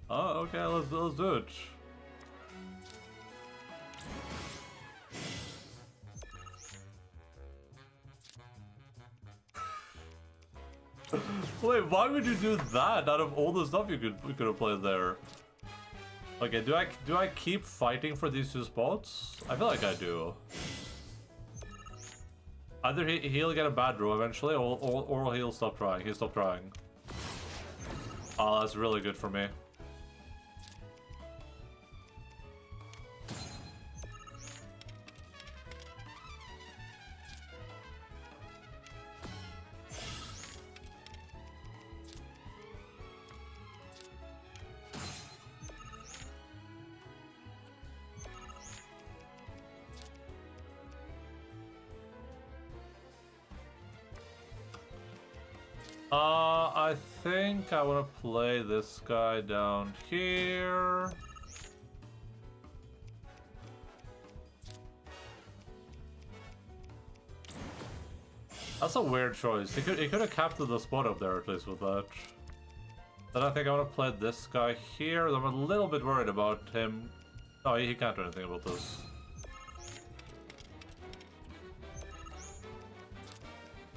Oh, okay, let's do it. Wait, why would you do that out of all the stuff you could have played there? Okay, do I keep fighting for these two spots? I feel like I do. Either he'll get a bad draw eventually, or he'll stop trying. He'll stop trying. Oh, that's really good for me. I think I want to play this guy down here. That's a weird choice. He could have captured the spot up there at least with that. Then I think I want to play this guy here. I'm a little bit worried about him. No, he can't do anything about this.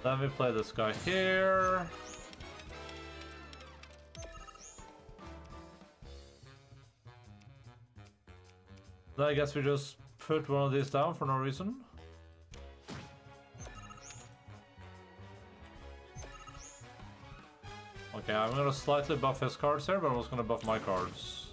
Then we play this guy here. Then I guess we just put one of these down for no reason. Okay, I'm gonna slightly buff his cards here, but I'm also gonna buff my cards.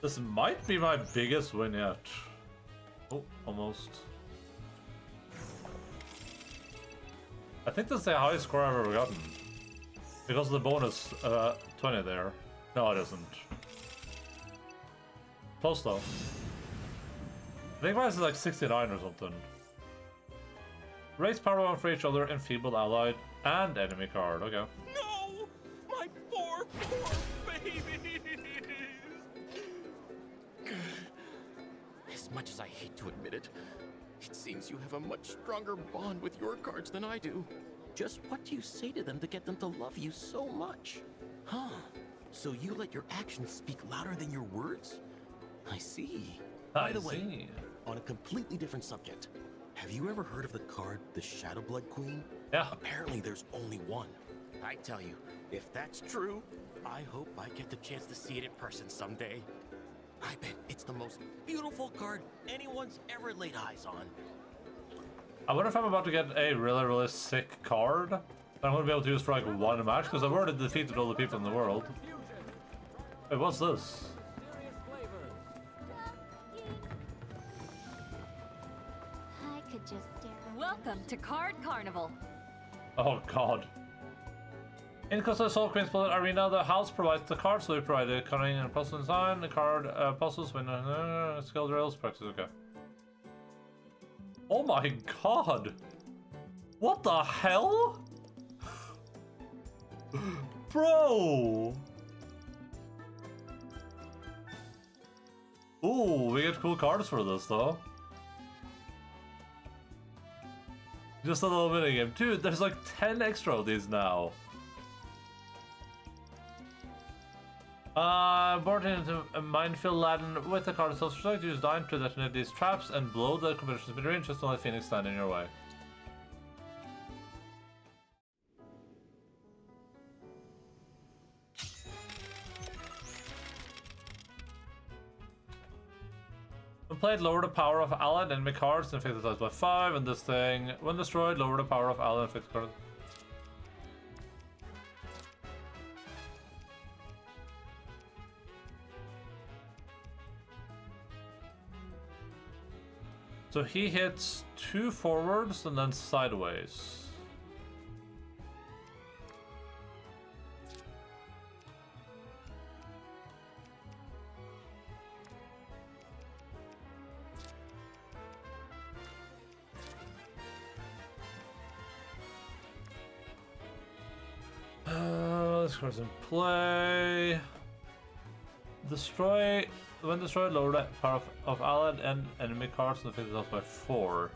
This might be my biggest win yet. Oh, almost. I think that's the highest score I've ever gotten. Because of the bonus 20 there. No, it isn't. Close though. I think mine is like 69 or something. Raise power 1 for each other, enfeebled allied, and enemy card. Okay. No! My poor babies! As much as I hate to admit it, it seems you have a much stronger bond with your cards than I do. Just what do you say to them to get them to love you so much? Huh. So you let your actions speak louder than your words? I see. By the way, on a completely different subject, have you ever heard of the card, the Shadow Blood Queen? Yeah. Apparently there's only one. I tell you, if that's true, I hope I get the chance to see it in person someday. I bet it's the most beautiful card anyone's ever laid eyes on. I wonder if I'm about to get a really sick card that I'm gonna be able to use for like one match, because I've already defeated all the people in the world. Wait, what's this? I could just stare. Welcome to Card Carnival. Oh god. In Costa Soul Queen's Bullet Arena, the house provides the cards, so we provide a cunning and puzzle design, the card puzzles, when skill drills, practice, okay. Oh my god! What the hell? Bro! Ooh, we get cool cards for this though. Just a little minigame. Dude, there's like 10 extra of these now. Board into a minefield laden with the card itself. Select use dime to detonate these traps and blow the competition's mid-range. Just don't let Phoenix stand in your way. When played, lower the power of allied enemy cards and affect the size by 5. And this thing, when destroyed, lower the power of allied and affect cards. So he hits 2 forwards and then sideways. This card's in play. Destroy When destroyed, lower the power of allied and enemy cards and affect itself by 4.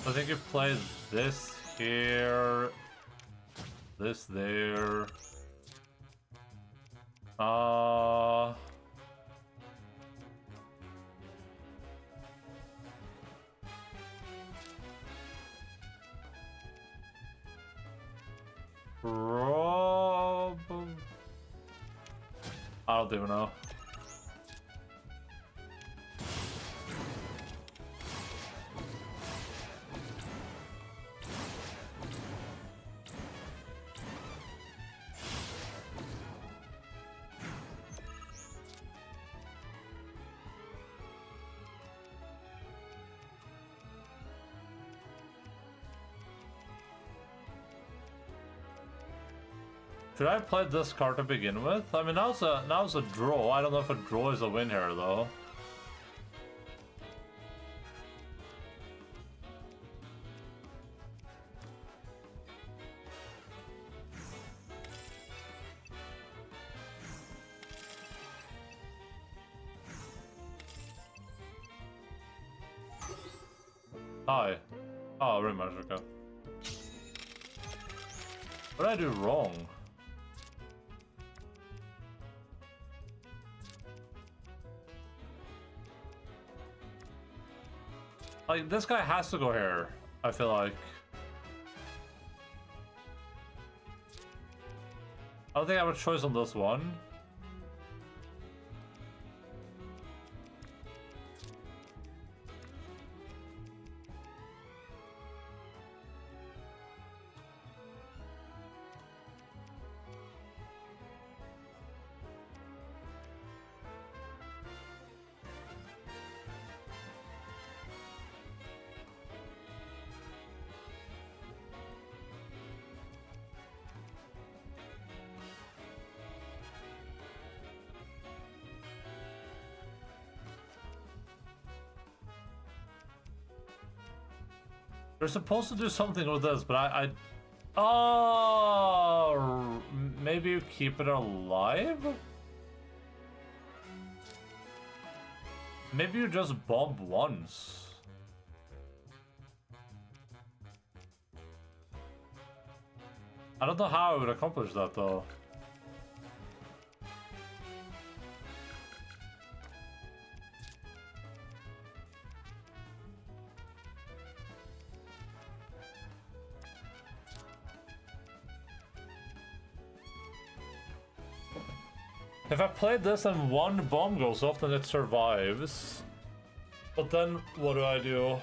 I think you play this here, this there. I don't even know. Should I play this card to begin with? I mean, now's a draw. I don't know if a draw is a win here, though. Hi. Oh, very much, okay. What did I do wrong? Like, this guy has to go here, I feel like. I don't think I have a choice on this one. They're supposed to do something with this, but oh, maybe you keep it alive? Maybe you just bomb once. I don't know how I would accomplish that, though. If I played this and one bomb goes off, then it survives. But then, what do I do?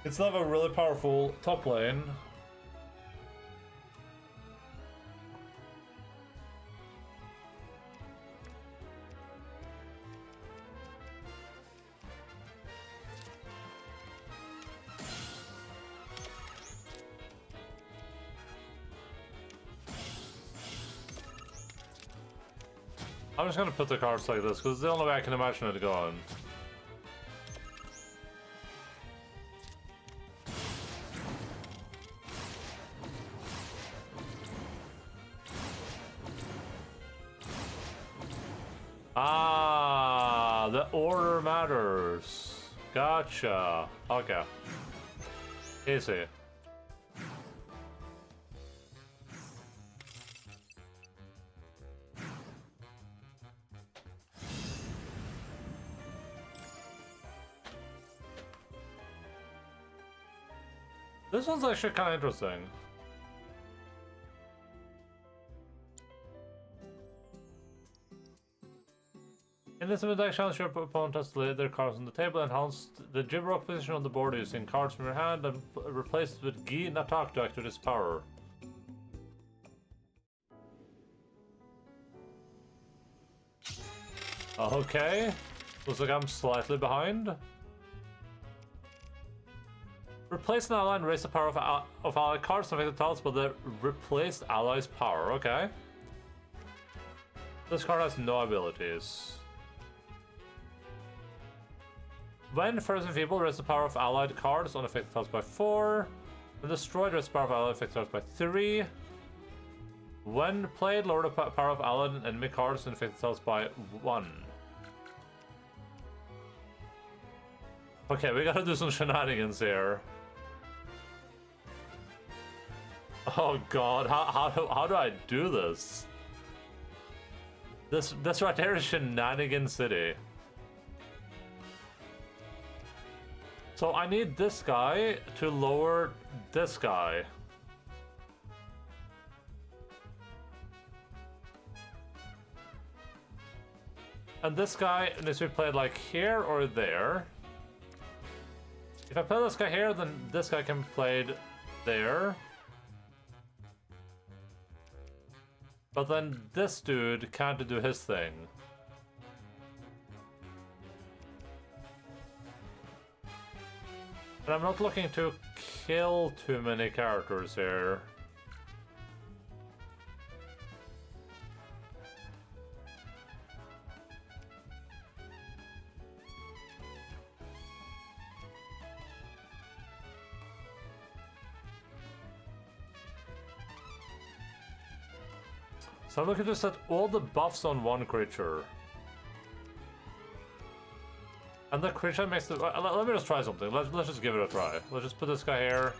It's still have a really powerful top lane. I'm just gonna put the cards like this, because it's the only way I can imagine it going. Ah, the order matters. Gotcha. Okay. Easy. This one's actually kind of interesting. In this event, challenge your opponent has to lay their cards on the table, enhance the Jibrock position on the board using cards from your hand, and replace it with Gi and attack to activate its power. Okay. Looks like I'm slightly behind. Replace an ally and raise the power of allied cards and affect the tiles by the replaced ally's power. Okay. This card has no abilities. When first enfeebled, raise the power of allied cards on affected tiles by 4. When destroyed, raise the power of allied affected tiles by 3. When played, lower the power of allied and enemy cards on affected tiles by 1. Okay, we gotta do some shenanigans here. Oh god, how do I do this? This right there is Shenanigan City. So I need this guy to lower this guy. And this guy needs to be played like here or there. If I play this guy here, then this guy can be played there. But then this dude can't do his thing. And I'm not looking to kill too many characters here. So I'm looking to set all the buffs on one creature. And the creature makes the... let me just try something. Let's just give it a try. Let's just put this guy here.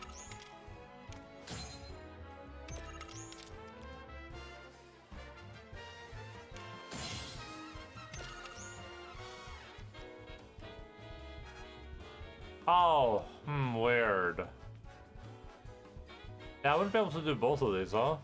Oh, weird. Yeah, I wouldn't be able to do both of these, huh?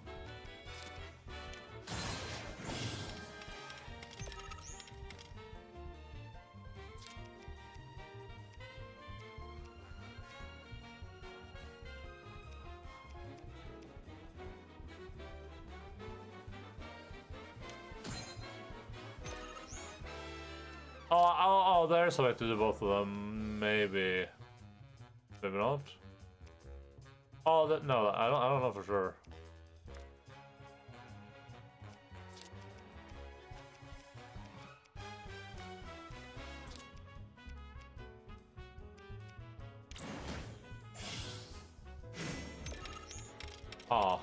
Oh, there's a way to do both of them. Maybe. Maybe not. Oh, no, I don't know for sure. Oh.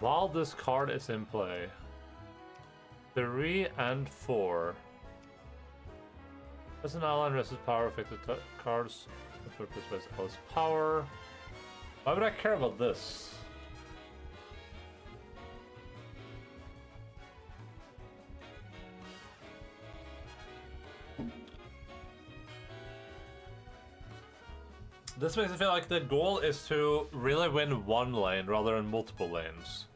While this card is in play, 3 and 4. As an ally, rests power affected cards. Put this with Alice power. Why would I care about this? This makes it feel like the goal is to really win one lane rather than multiple lanes.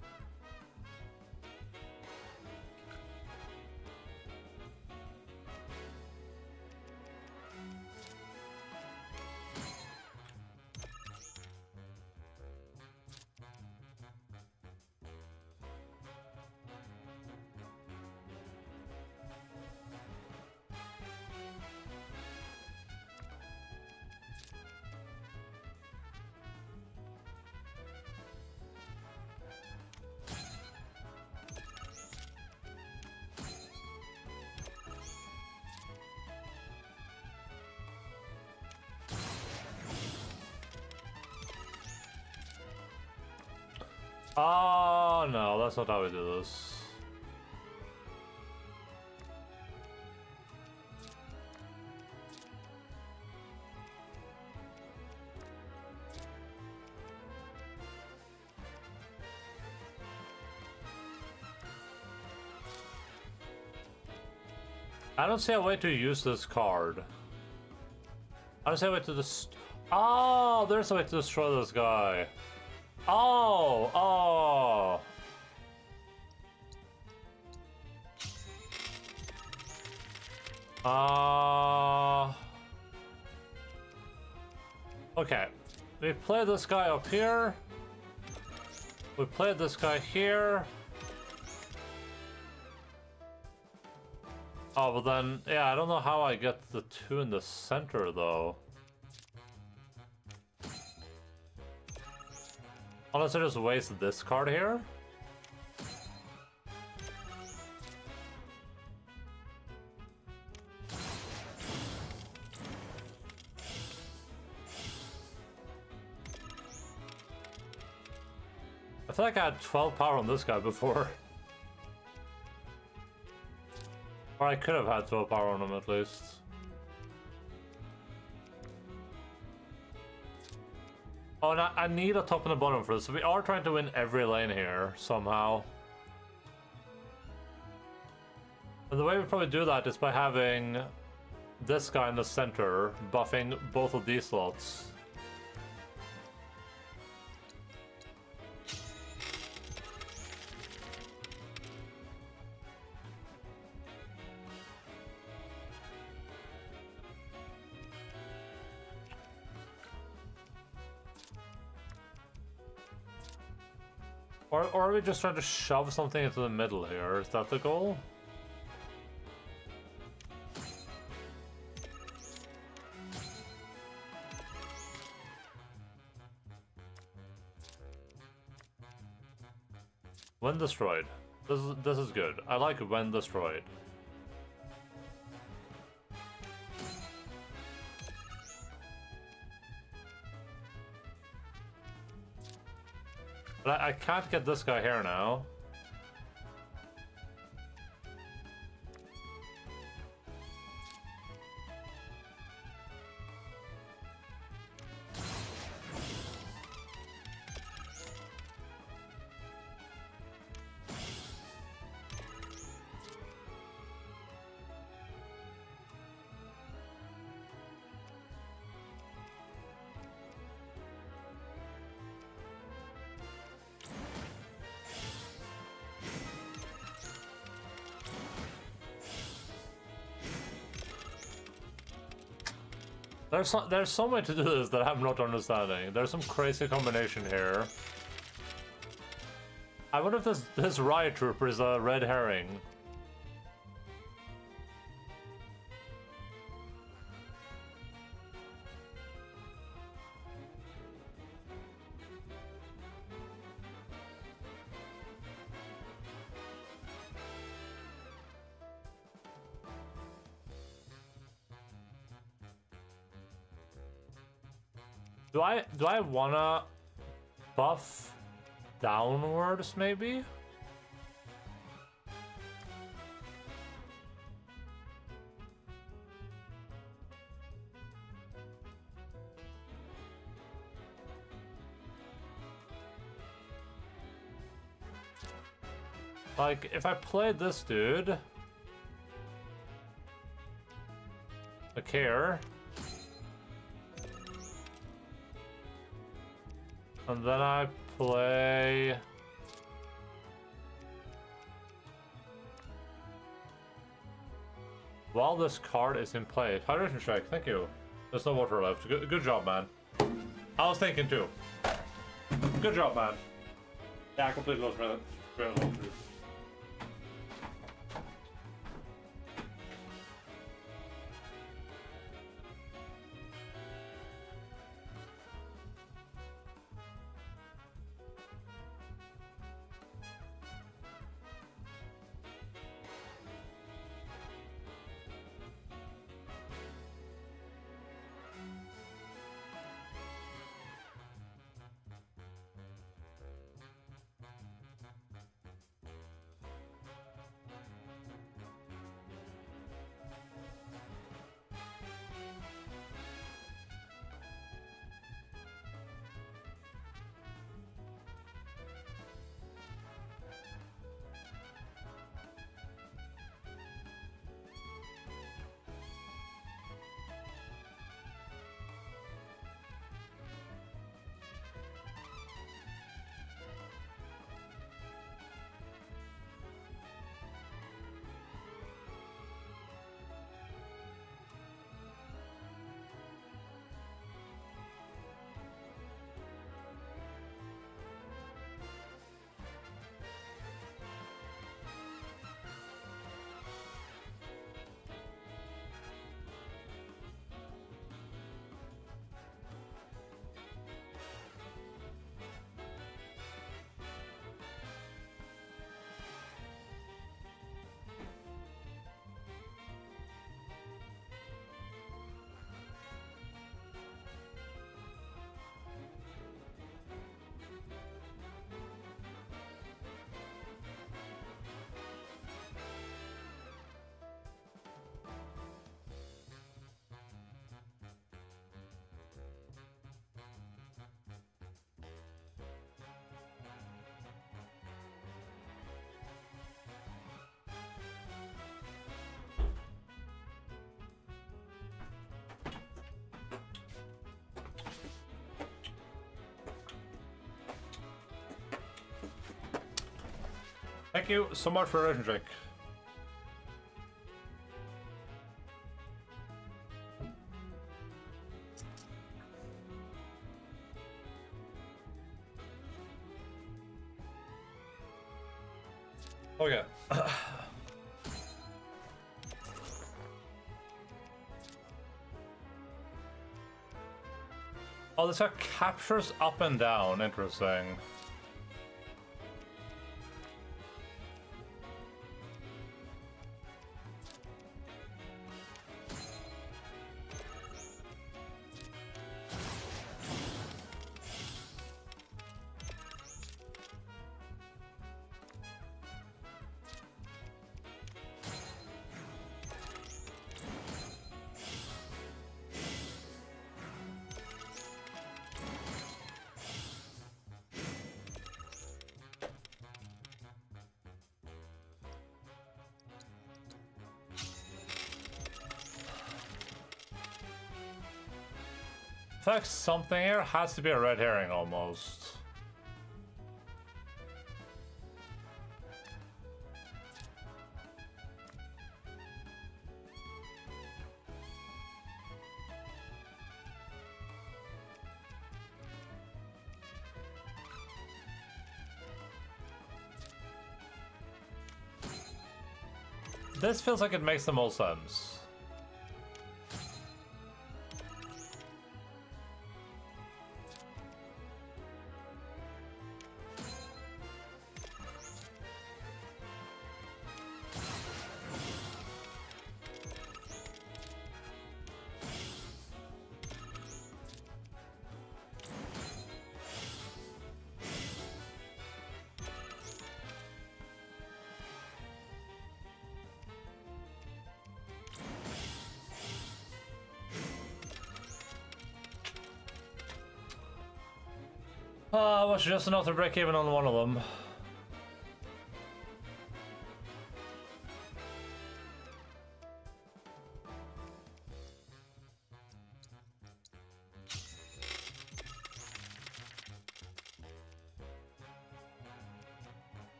Oh no, that's not how we do this. I don't see a way to use this card. I don't see a way to Oh, there's a way to destroy this guy. Oh. Okay. We play this guy up here. We We played this guy here. Oh, but then, yeah, I don't know how I get the two in the center, though. Unless I just waste this card here? I feel like I had 12 power on this guy before. Or I could have had 12 power on him at least. Oh, and I need a top and a bottom for this. So we are trying to win every lane here, somehow. And the way we probably do that is by having this guy in the center, buffing both of these slots. Or are we just trying to shove something into the middle here? Is that the goal? When destroyed. This is good. I like when destroyed. But I can't get this guy here now. There's so much to do this that I'm not understanding. There's some crazy combination here. I wonder if this riot trooper is a red herring. Do I wanna buff downwards maybe? Like if I played this dude, a care. And then I play... While this card is in play. Hydration strike, thank you. There's no water left. Good job, man. I was thinking too. Good job, man. Yeah, I completely lost my train of thought. Thank you so much for the drink. Okay. Oh, this got captures up and down. Interesting. In fact, something here has to be a red herring almost. This feels like it makes the most sense. Was just enough to break even on one of them.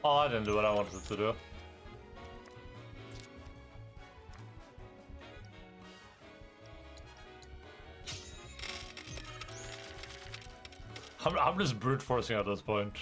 Oh, I didn't do what I wanted to do. I'm just brute forcing at this point.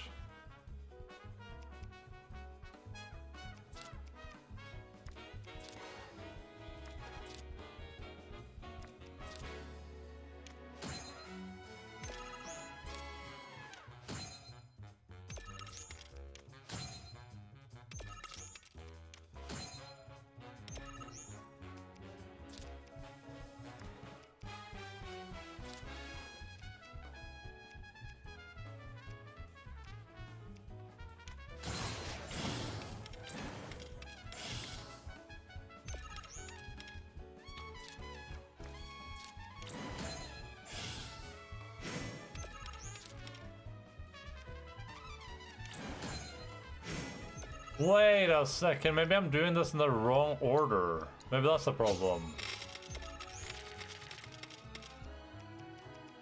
Wait a second, maybe I'm doing this in the wrong order. Maybe that's the problem.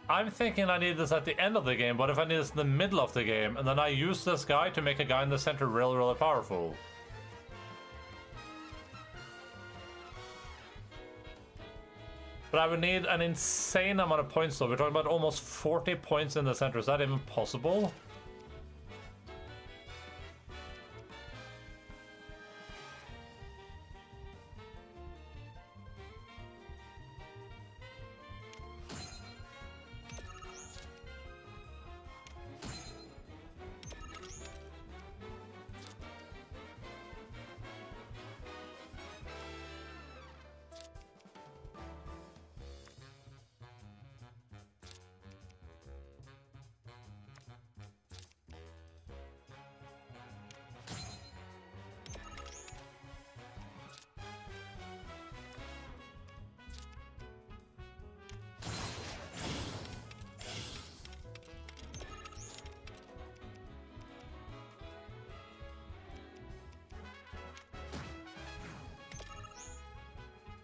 I'm thinking I need this at the end of the game, but if I need this in the middle of the game, and then I use this guy to make a guy in the center really, really powerful. But I would need an insane amount of points though. We're talking about almost 40 points in the center. Is that even possible?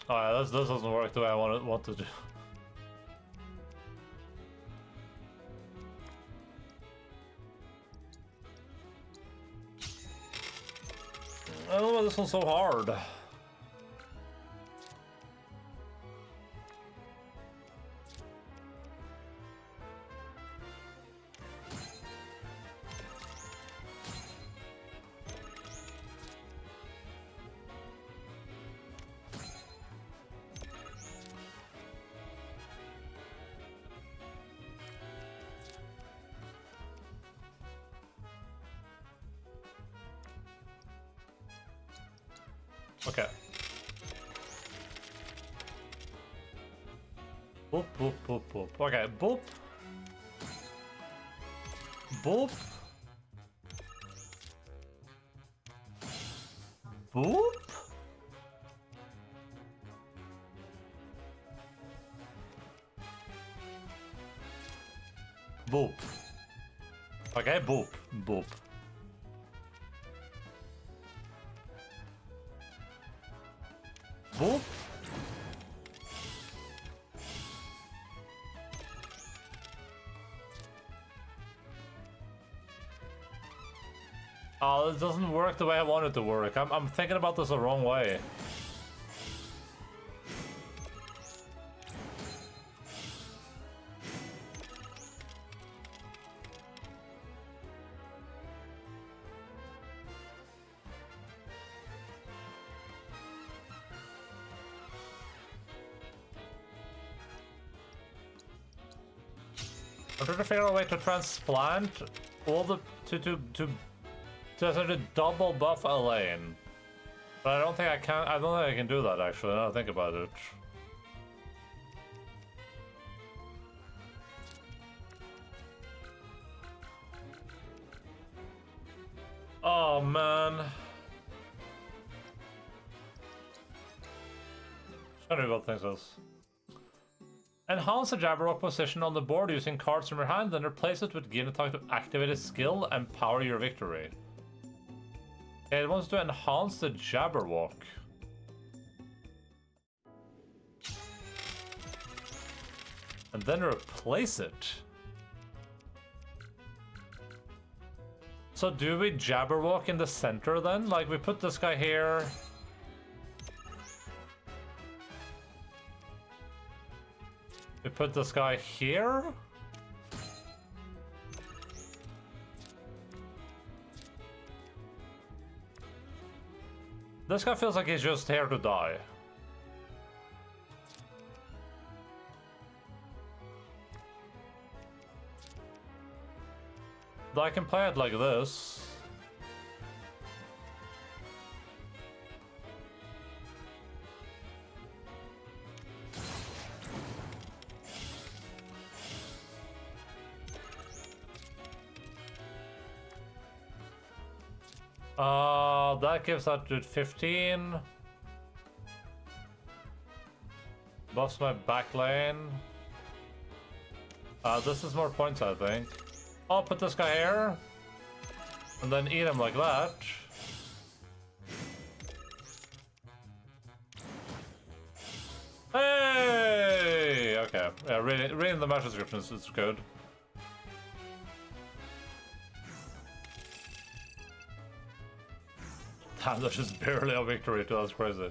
Oh yeah, this doesn't work the way I want to do. I don't know why this one's so hard. Okay. Boop, boop, boop, boop. Okay, boop. Boop. Boop. Boop. Okay, boop. Boop. Boop. Oh, it doesn't work the way I want it to work. I'm thinking about this the wrong way. I'm trying to figure out a way to transplant all the to sort of double buff a lane. But I don't think I can. I don't think I can do that actually. Now I think about it. Oh man. Trying to do about things else. Enhance the Jabberwock position on the board using cards from your hand, then replace it with gain attack to activate a skill and power your victory. Okay, it wants to enhance the Jabberwock. And then replace it. So do we Jabberwock in the center then? Like we put this guy here. We put this guy here. This guy feels like he's just here to die. But I can play it like this. That gives that dude 15. Buffs my back lane. This is more points, I think. I'll put this guy here. And then eat him like that. Hey! Okay. Yeah, reading the match descriptions is good. Damn, that's just barely a victory too, that's crazy.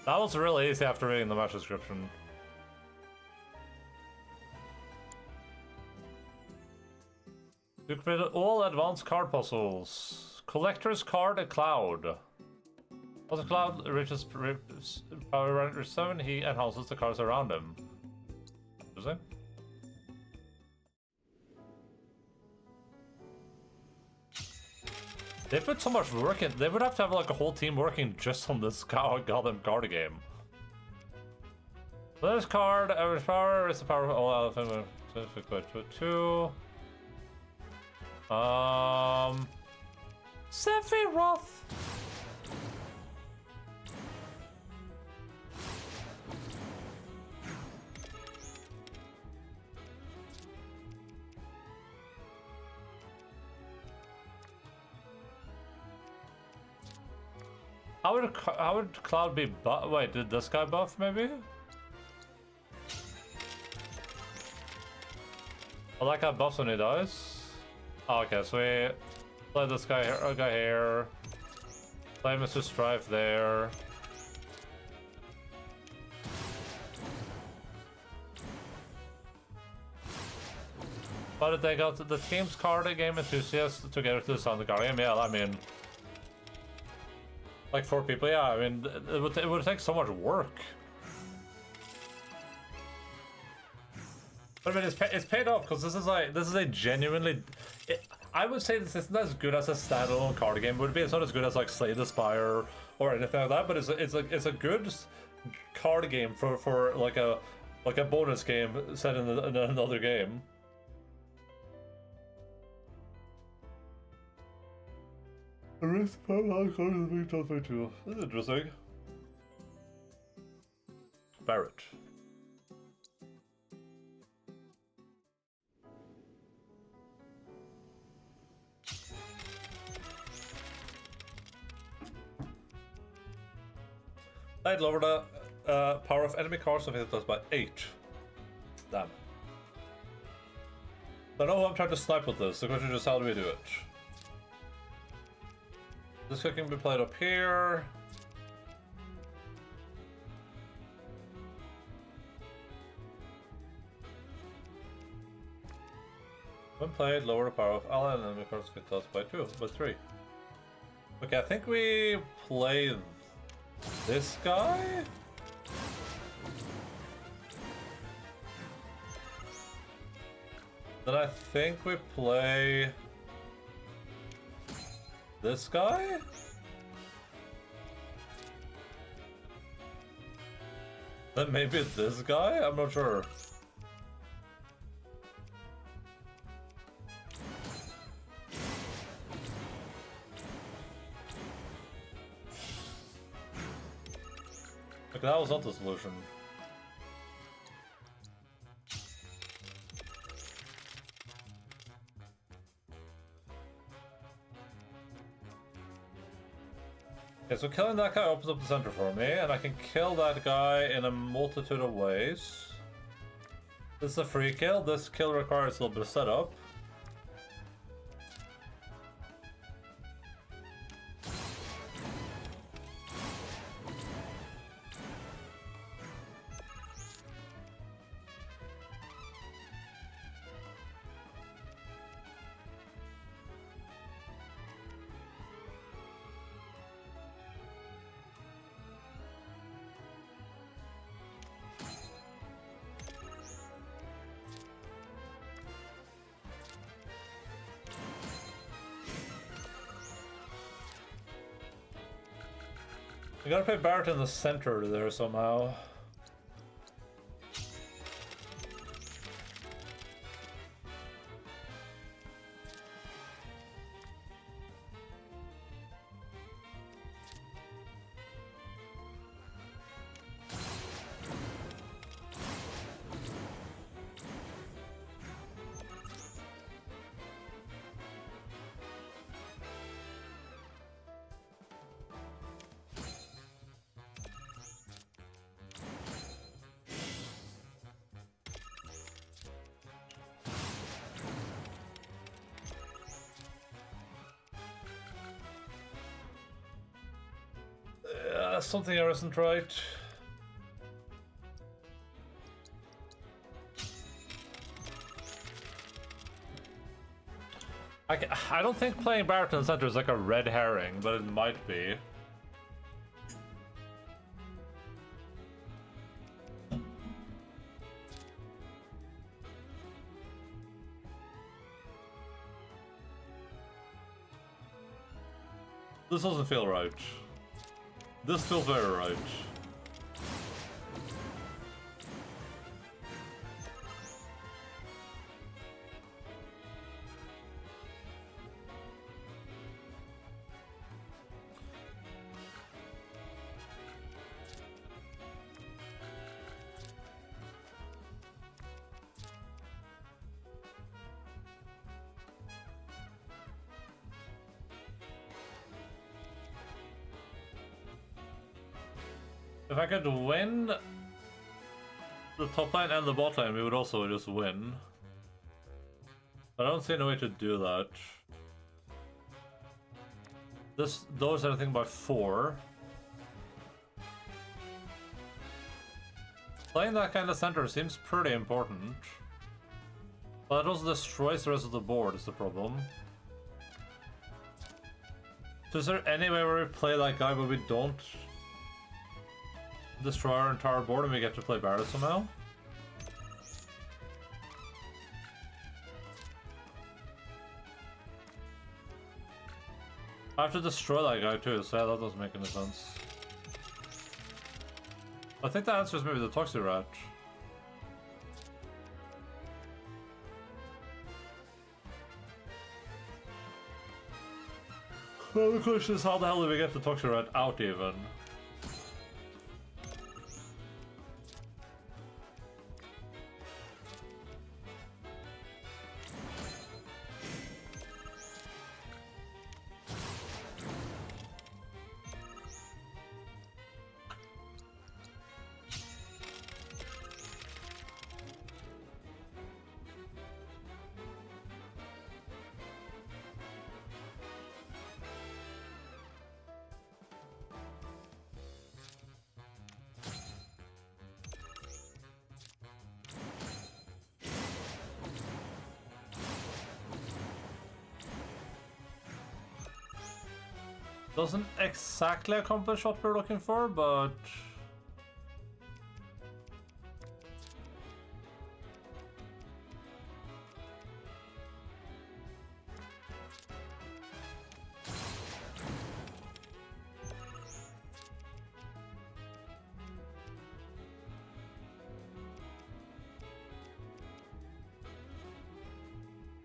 That was really easy after reading the match description. You completed all advanced card puzzles. Collector's card, a cloud. As a cloud reaches power rank 7, he enhances the cards around him. Interesting. They put so much work in. They would have to have like a whole team working just on this goddamn card game. This card, average power is the power of all elephant. 2. Sephiroth. How would Cloud be buff? Wait, did this guy buff maybe? Oh, that guy buffs when he dies. Oh, okay, so we play this guy here, play Mr. Strife there. But if they got the team's card game enthusiasts together to sound the card game, yeah, I mean, like 4 people, yeah, I mean, it would take so much work. But I mean, it's paid off because this is a genuinely. I would say this isn't as good as a standalone card game would be. It's not as good as like Slay the Spire or anything like that. But it's a good card game for like a bonus game set in another game. The risk of cards is being tough too. This is interesting. Barrett. I'd lower the power of enemy cards if it does by 8. Damn. I know I'm trying to snipe with this. The question is, how do we do it? This guy can be played up here. When played, lower the power of ally and enemy cards if it does by 2, by 3. Okay, I think we play this guy? Then I think we play this guy? Then maybe this guy? I'm not sure. Okay, that was not the solution. Okay, so killing that guy opens up the center for me, and I can kill that guy in a multitude of ways. This is a free kill. This kill requires a little bit of setup. I gotta put Barrett in the center there somehow. Something here isn't right. I don't think playing Barrett in the center is like a red herring, but it might be. This doesn't feel right. This feels very right. If I could win the top lane and the bot lane, we would also just win. But I don't see any way to do that. Those I think by 4. Playing that kind of center seems pretty important. But it also destroys the rest of the board is the problem. So is there any way where we play that guy but we don't destroy our entire board and we get to play Barret somehow? I have to destroy that guy too, so yeah, that doesn't make any sense. I think the answer is maybe the Toxic Rat. Well, the question is how the hell do we get the Toxic Rat out even? Doesn't exactly accomplish what we're looking for, but...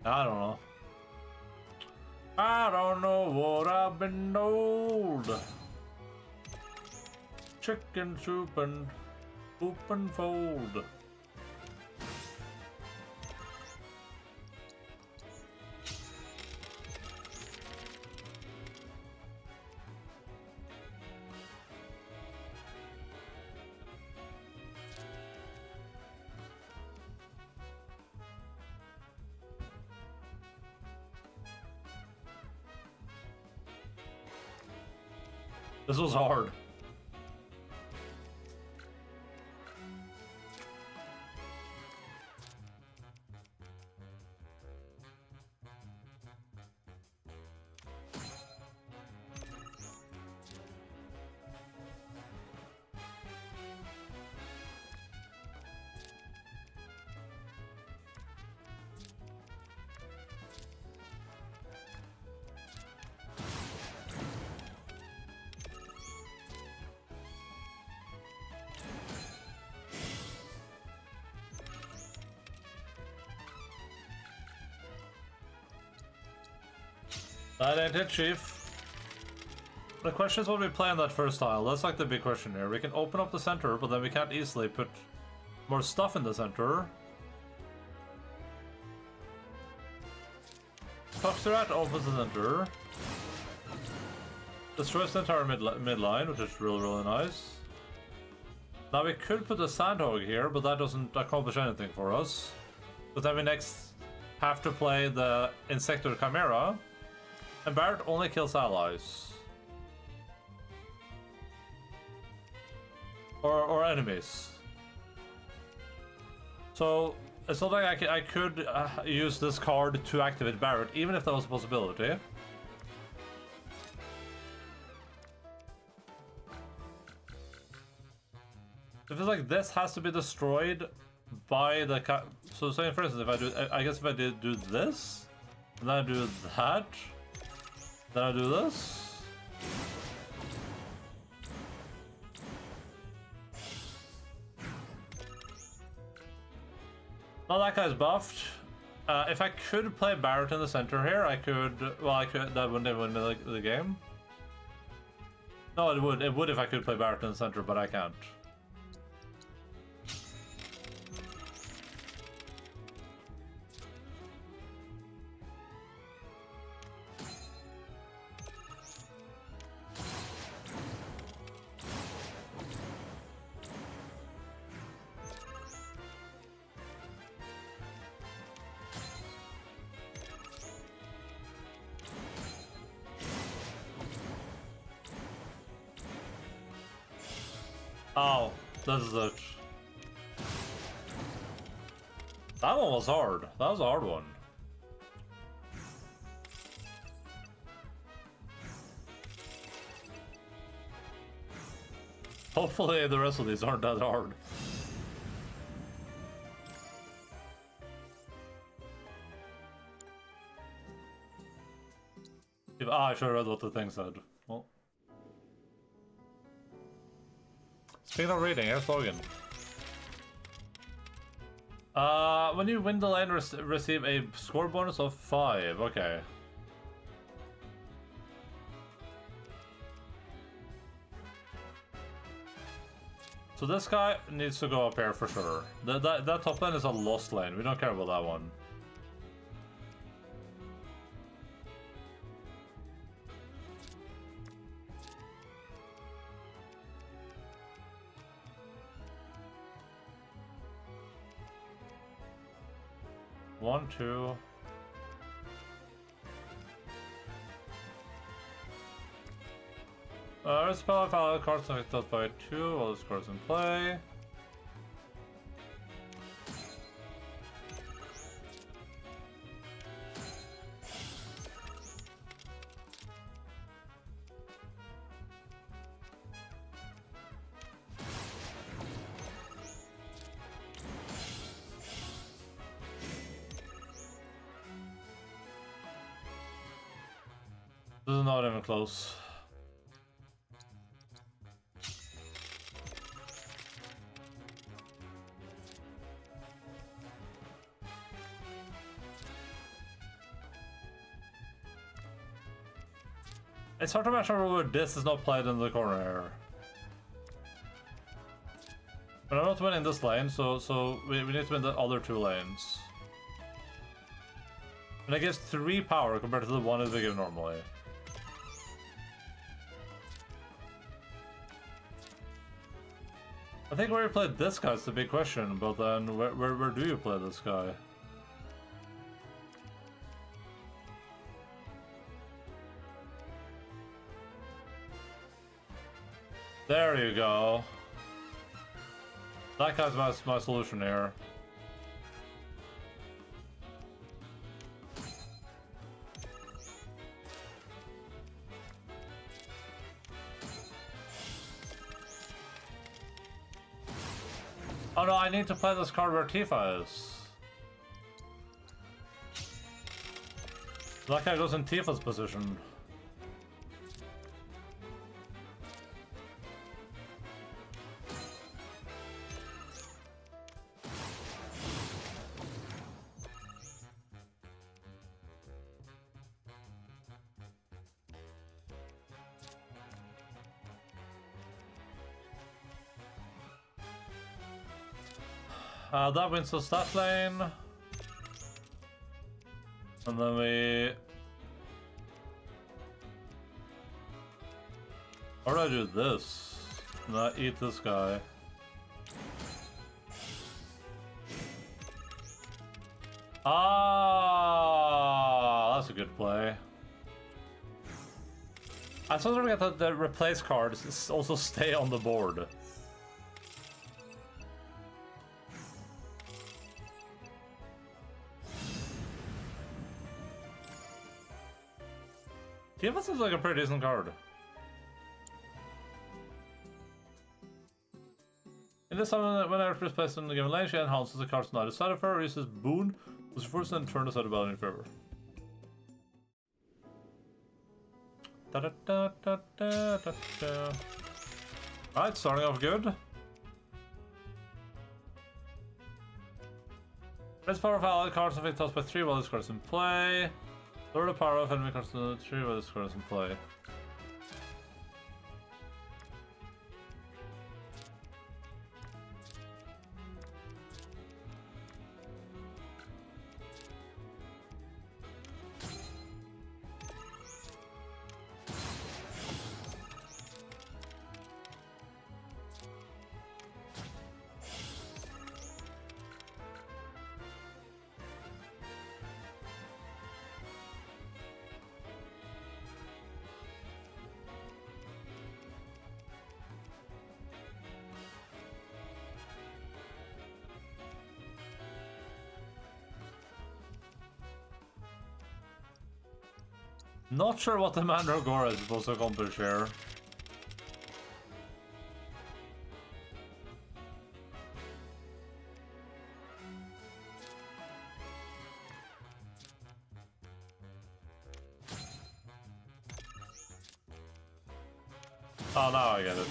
I don't know. I don't know what I've been told. Chicken soup and poop and fold. This was hard. That ain't it, Chief. The question is what we play on that first tile. That's like the big question here. We can open up the center, but then we can't easily put more stuff in the center. Toxirat opens the center. Destroys the entire mid line, which is really nice. Now we could put a Sandhog here, but that doesn't accomplish anything for us. But then we next have to play the Insector Chimera. And Barret only kills allies. Or enemies. So, it's not like I could use this card to activate Barret, even if that was a possibility. It feels like this has to be destroyed by the... So say for instance, if I do... I guess if I did do this, and then I do that... Then I do this. Now that guy's buffed. If I could play Barret in the center here, I could. Well, I could. That wouldn't even win the game. No, it would. It would if I could play Barret in the center, but I can't. Oh, this is it. That one was hard. That was a hard one. Hopefully the rest of these aren't that hard. I should have read what the thing said. Well. Speaking of reading, here's Logan. When you win the lane, receive a score bonus of 5. Okay. So this guy needs to go up here for sure. That top lane is a lost lane. We don't care about that one. One, two. Spell if all cards selected by 2 while this card's in play. This is not even close. It's hard to imagine where this is not played in the corner here. But I'm not winning this lane, so we need to win the other 2 lanes. And it gives 3 power compared to the 1 that we give normally. I think where you played this guy is the big question, but then where do you play this guy? There you go. That guy's my solution here. Oh no, I need to play this card where Tifa is. That guy goes in Tifa's position. That wins us that lane. And then we... How do I do this? Not eat this guy. Ah, that's a good play. I sometimes forget that the replace cards also stay on the board. Tifa seems like a pretty decent card. In this time, when I is placed in the given lane, she enhances the card's not side of her, or uses boon, which forces and turn the side of battle in favor. Alright, starting off good. Raise power of allied cards if it tossed by 3 while this card is in play. Lower the power of enemy cards to 3 while this card is in play. Not sure what the Mandragora is supposed to accomplish here. Oh, now I get it.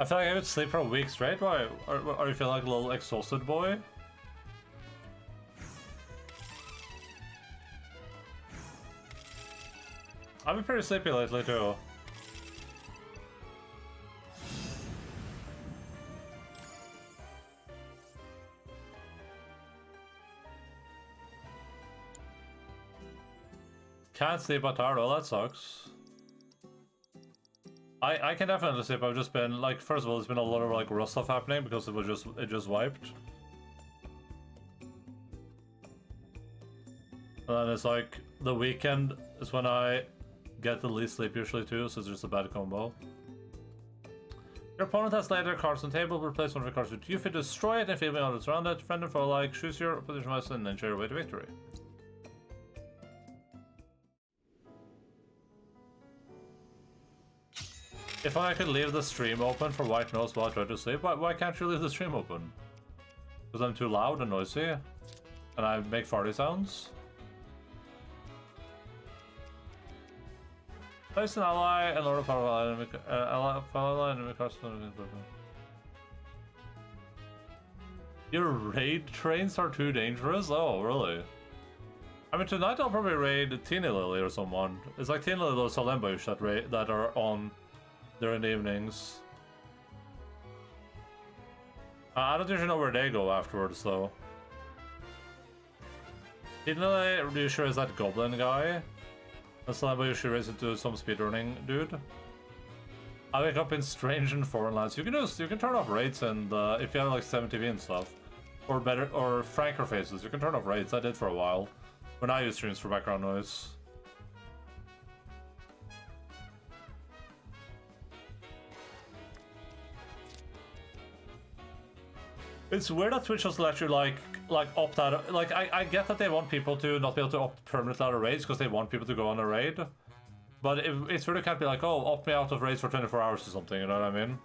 I feel like I could sleep for a week straight. Why? Are you feeling like a little exhausted, boy? I've been pretty sleepy lately too. Can't sleep at tired. Oh, that sucks. I can definitely sleep. I've just been like, first of all, there's been a lot of like Rust stuff happening because it just wiped. And then it's like the weekend is when I get the least sleep usually too, so it's just a bad combo. Your opponent has laid their cards on the table, replace one of your cards with you. If you destroy it and feel on it's around it, friend and foe like, choose your position wisely and ensure your way to victory. If I could leave the stream open for White Nose while I try to sleep, why can't you leave the stream open? Because I'm too loud and noisy, and I make farty sounds? Place an ally and lower power enemy custom. Your raid trains are too dangerous? Oh, really? I mean, tonight I'll probably raid Teeny Lily or someone. It's like Teeny Lily or Salembush that are on during the evenings. I don't usually know where they go afterwards, though. Teeny Lily, are you sure is that goblin guy? That's not you should race into some speedrunning dude. I wake up in strange and foreign lands. You can turn off raids and if you have like 7TV and stuff, or better, or franker faces, you can turn off raids. I did for a while when I use streams for background noise. It's weird that Twitch doesn't let you like opt out. Like I get that they want people to not be able to opt permanently out of raids because they want people to go on a raid, but it sort of can't be like, oh, opt me out of raids for 24 hours or something. You know what I mean?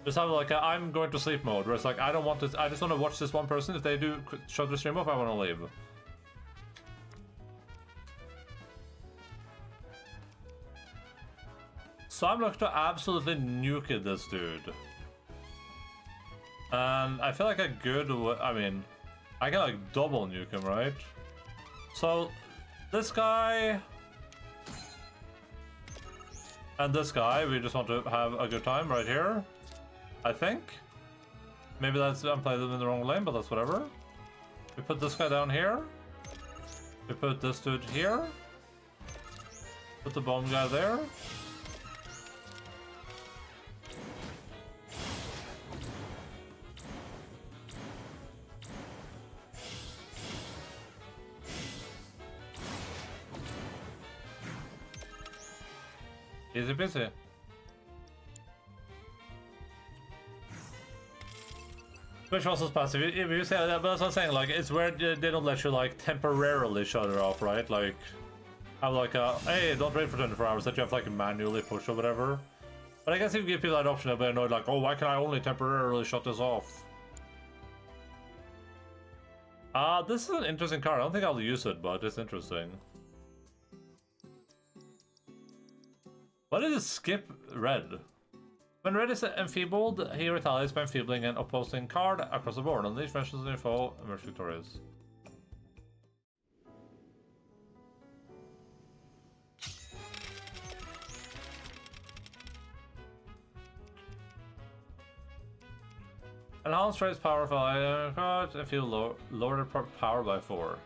Just have like a I'm going to sleep mode where it's like I don't want to. I just want to watch this one person. If they do shut the stream off, I want to leave. So I'm looking to absolutely nuke this dude. And I feel like a good I mean, I can like double nuke him, right? So, this guy and this guy, we just want to have a good time right here, I think. Maybe I'm playing them in the wrong lane, but that's whatever. We put this guy down here. We put this dude here. Put the bomb guy there. Easy peasy. Which also is passive. If you say that, but that's what I'm saying. Like, it's where they don't let you like temporarily shut it off, right? Like, have like a hey, don't wait for 24 hours. That you have to like manually push or whatever. But I guess if you give people that option, they'll be annoyed. Like, oh, why can I only temporarily shut this off? This is an interesting card. I don't think I'll use it, but it's interesting. What is skip red? When red is enfeebled, he retaliates by enfeebling an opposing card across the board. Unleash mentions the foe, emerge victorious. Enhance raise power for item card if you lower the power by 4.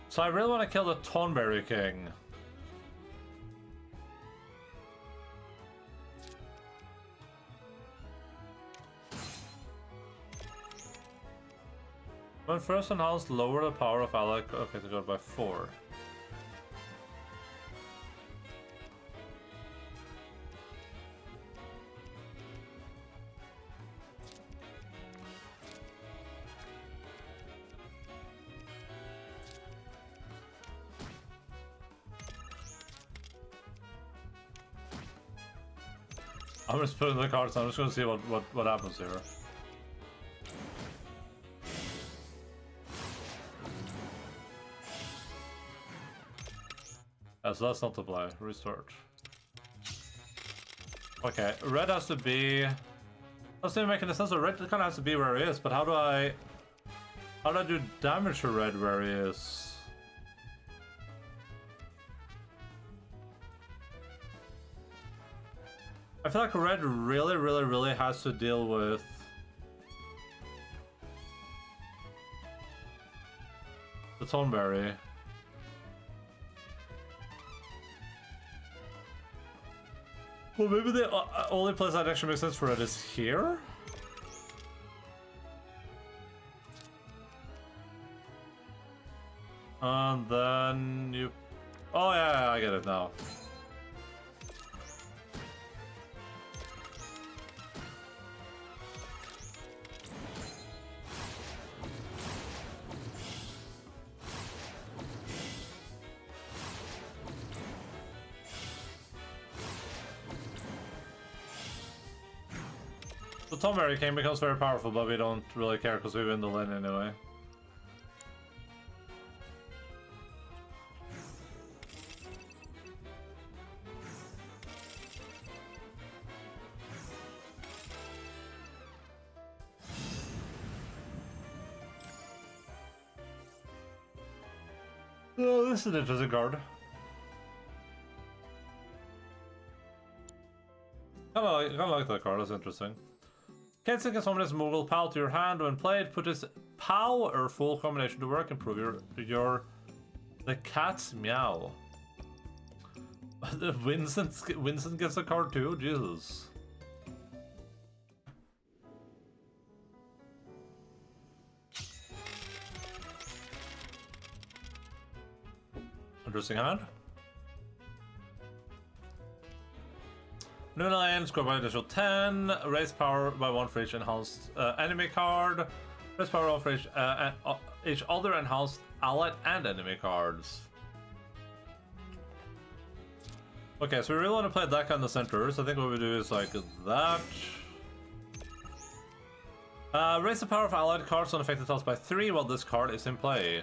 So I really want to kill the Tonberry King. When first announced, lower the power of Alec. Okay, to go by 4. I'm just putting the cards. I'm just gonna see what happens here. So that's not the play. Restart. Okay, red has to be. That's not making sense. So red kind of has to be where he is, but how do I do damage to red where he is? I feel like red really has to deal with the Toneberry. Well, maybe the only place that actually makes sense for it is here? And then you... Oh yeah, I get it now. The Toneberry King becomes very powerful, but we don't really care because we win the lane anyway. Oh, this is an interesting card. I kinda like that card, that's interesting. Kensen can summon his Moogle pal to your hand when played. Put his powerful combination to work. Improve the cat's meow. Vincent gets a card too. Jesus. Interesting hand. Endaline, score by additional 10, raise power by 1 for each enhanced enemy card, raise power for each other enhanced allied and enemy cards. Okay, so we really want to play that guy in the center, so I think what we do is like that. Raise the power of allied cards on affected tiles by 3 while this card is in play.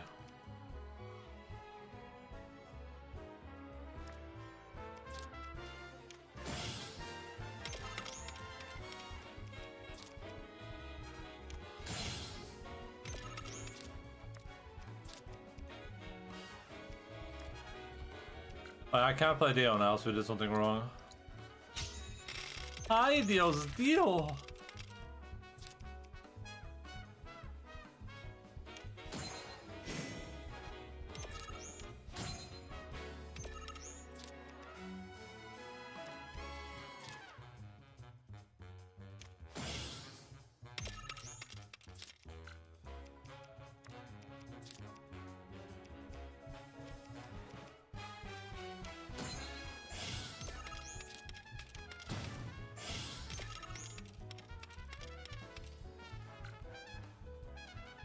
I can't play Dio now, so we did something wrong. Hi, Dio's Dio!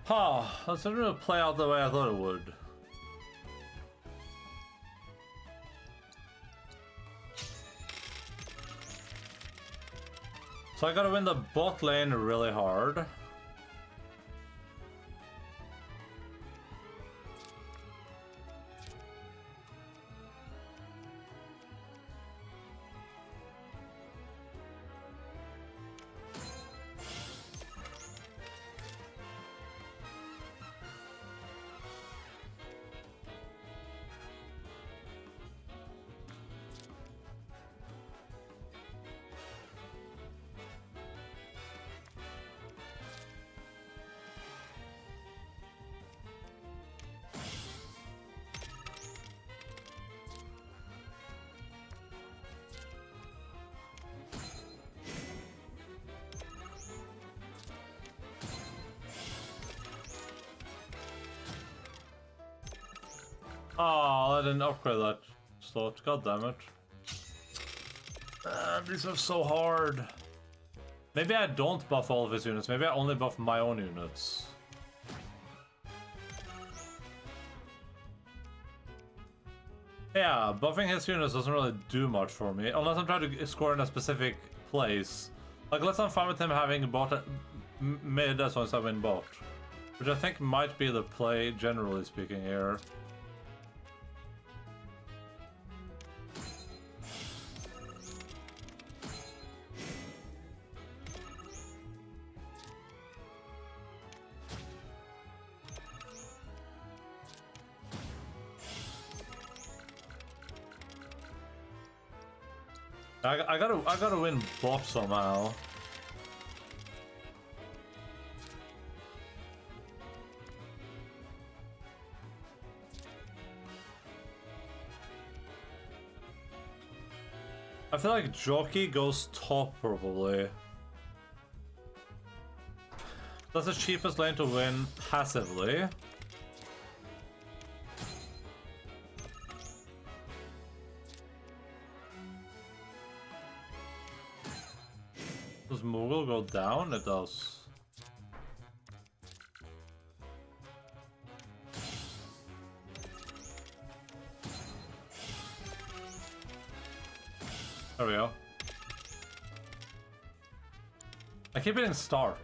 Huh, that's not gonna play out the way I thought it would. So I gotta win the bot lane really hard. Oh, I didn't upgrade that slot. God damn it. These are so hard. Maybe I don't buff all of his units. Maybe I only buff my own units. Yeah, buffing his units doesn't really do much for me. Unless I'm trying to score in a specific place. Like, let's not fine with him having bot mid as long as I win bot. Which I think might be the play, generally speaking, here. I gotta win bot somehow. I feel like Jockey goes top probably. That's the cheapest lane to win passively. Does Moogle go down? It does. There we go. I keep hitting start.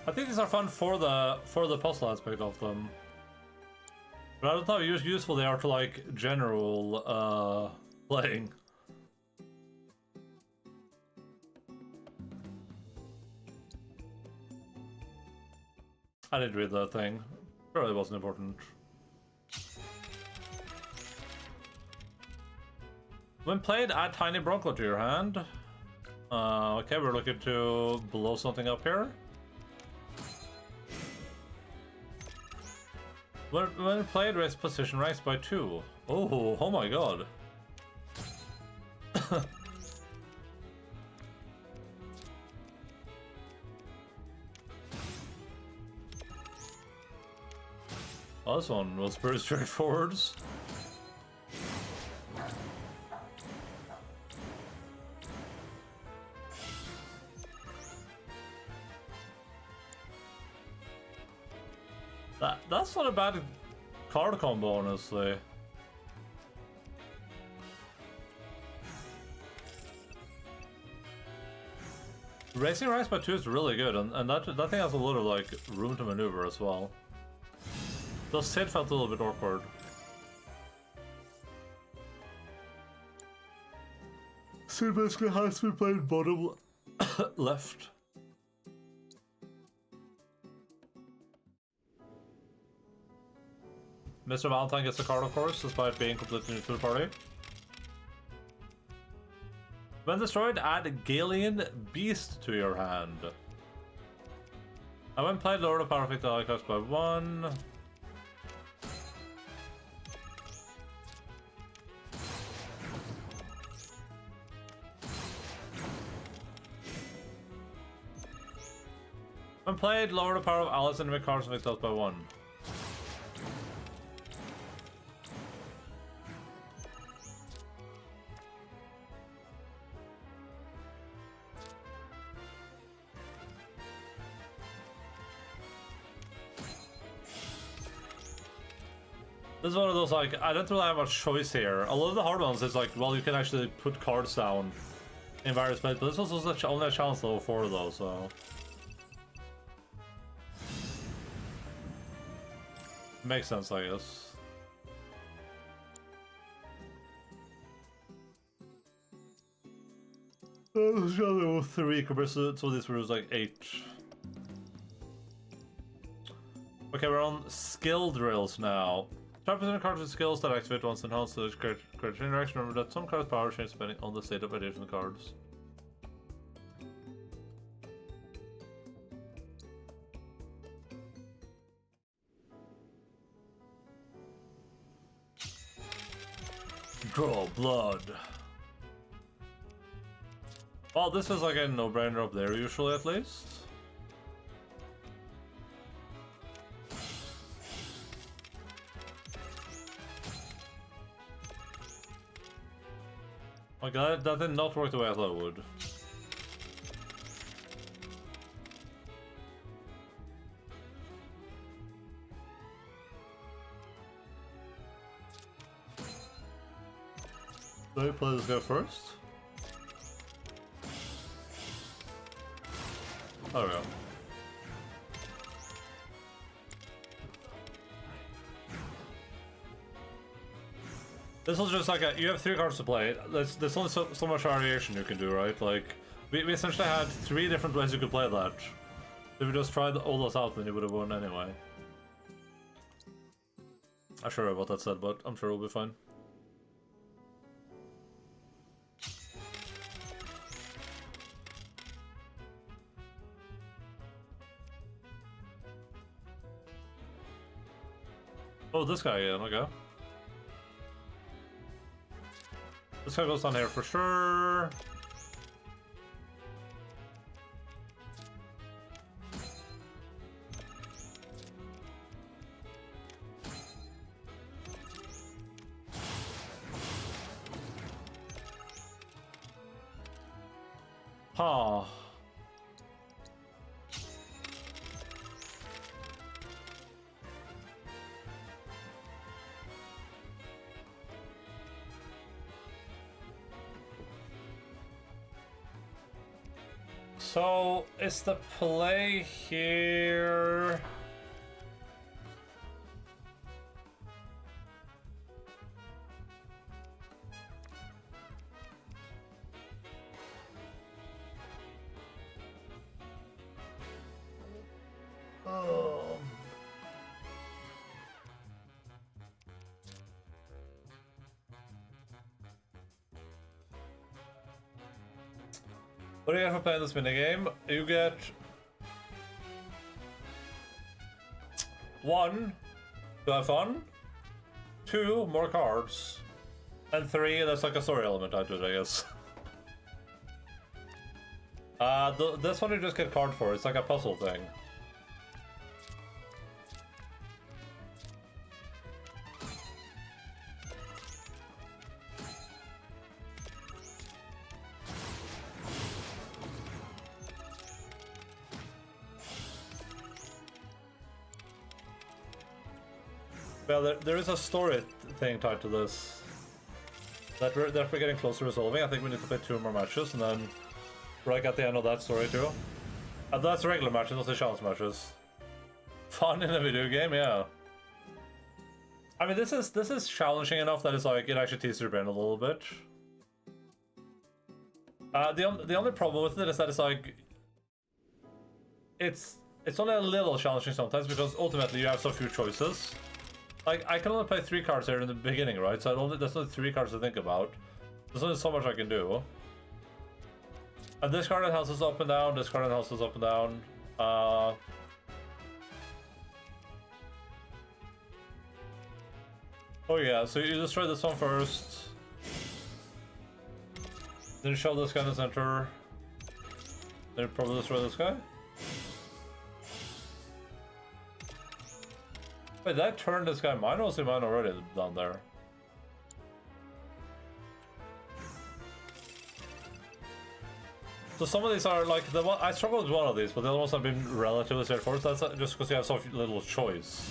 I think these are fun for the puzzle aspect of them. But I don't know how useful they are to like general playing. I didn't read that thing. It really wasn't important. When played, add Tiny Bronco to your hand. Okay, we're looking to blow something up here. When played, raise position ranks by 2. Oh my god. Well, this one was pretty straightforward. That's not a bad card combo, honestly. Racing ranks by 2 is really good, and that thing has a lot of like room to maneuver as well. Though Sid felt a little bit awkward. Sid basically has to be played bottom left. Mr. Valentine gets a card, of course, despite being completely new to the party. When destroyed, add Galian Beast to your hand. And when played, lower the power effect of the cost by 1. When played, lower the power of allies and make cards effect by 1. This is one of those, like, I don't really have much choice here. A lot of the hard ones is like, well, you can actually put cards down in various places, but this was also only a challenge level 4 though, so... Makes sense, I guess. Level 3 compared to this was like 8. Okay, we're on skill drills now. Try presenting cards with skills that activate once enhanced to create interaction. Remember that some cards' power change depending on the state of additional cards. Draw blood. Well, this is like a no-brainer up there, usually at least. Okay, that did not work the way I thought it would. Let me play this guy first. There we go. This was just like you have 3 cards to play. There's only so much variation you can do, right? Like, we essentially had 3 different ways you could play that. If you just tried all those out, then you would have won anyway. I'm sure what that said, but I'm sure it'll be fine. Oh, this guy again, okay. This guy goes down here for sure. Huh. So, is the play here... What do you get for playing this minigame? You get 1, to have fun, 2, more cards, and 3, that's like a story element out to it, I guess. This one you just get card for, it's like a puzzle thing. Well, there is a story thing tied to this that we're getting close to resolving. I think we need to play 2 more matches, and then we're like at the end of that story too. And that's regular matches, not the challenge matches. Fun in a video game, yeah. I mean, this is challenging enough that it's like it actually teases your brain a little bit. The only problem with it is that it's like it's only a little challenging sometimes because ultimately you have so few choices. Like, I can only play 3 cards here in the beginning, right? So there's only 3 cards to think about. There's only so much I can do. And this card house is up and down, this card house is up and down. Oh yeah, so you destroy this one first. Then you show this guy in the center. Then you probably destroy this guy. Wait, did I turn this guy mine, or was he mine already down there? So some of these are like I struggled with one of these, but the other ones have been relatively straightforward. So that's just because you have so little choice.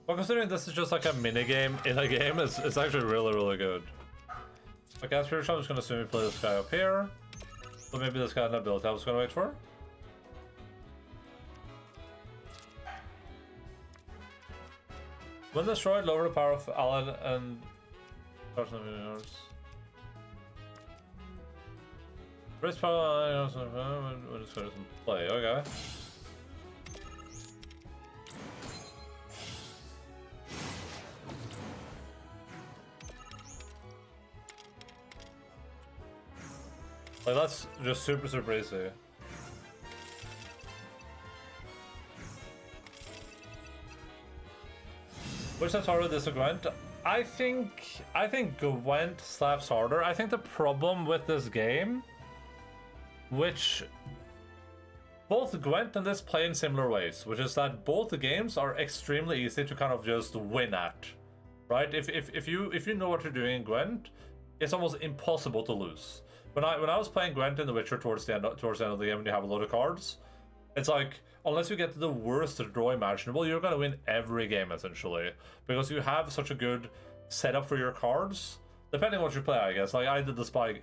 Well, considering this is just like a mini game in a game, it's actually really good. Okay, as pretty sure I'm just gonna assume we play this guy up here. So maybe this guy had an ability I was gonna wait for. When destroyed, lower the power of Alan and personal yours. Raise power when this guy doesn't play, okay. Like, that's just super, super easy. Which is harder, this or Gwent? I think Gwent slaps harder. I think the problem with this game, which both Gwent and this play in similar ways, which is that both the games are extremely easy to kind of just win at, right? If you know what you're doing in Gwent, it's almost impossible to lose. When I was playing Gwent in The Witcher towards the end of the game, when you have a lot of cards, it's like, unless you get to the worst draw imaginable, you're gonna win every game essentially, because you have such a good setup for your cards. Depending on what you play, I guess. Like I did the spy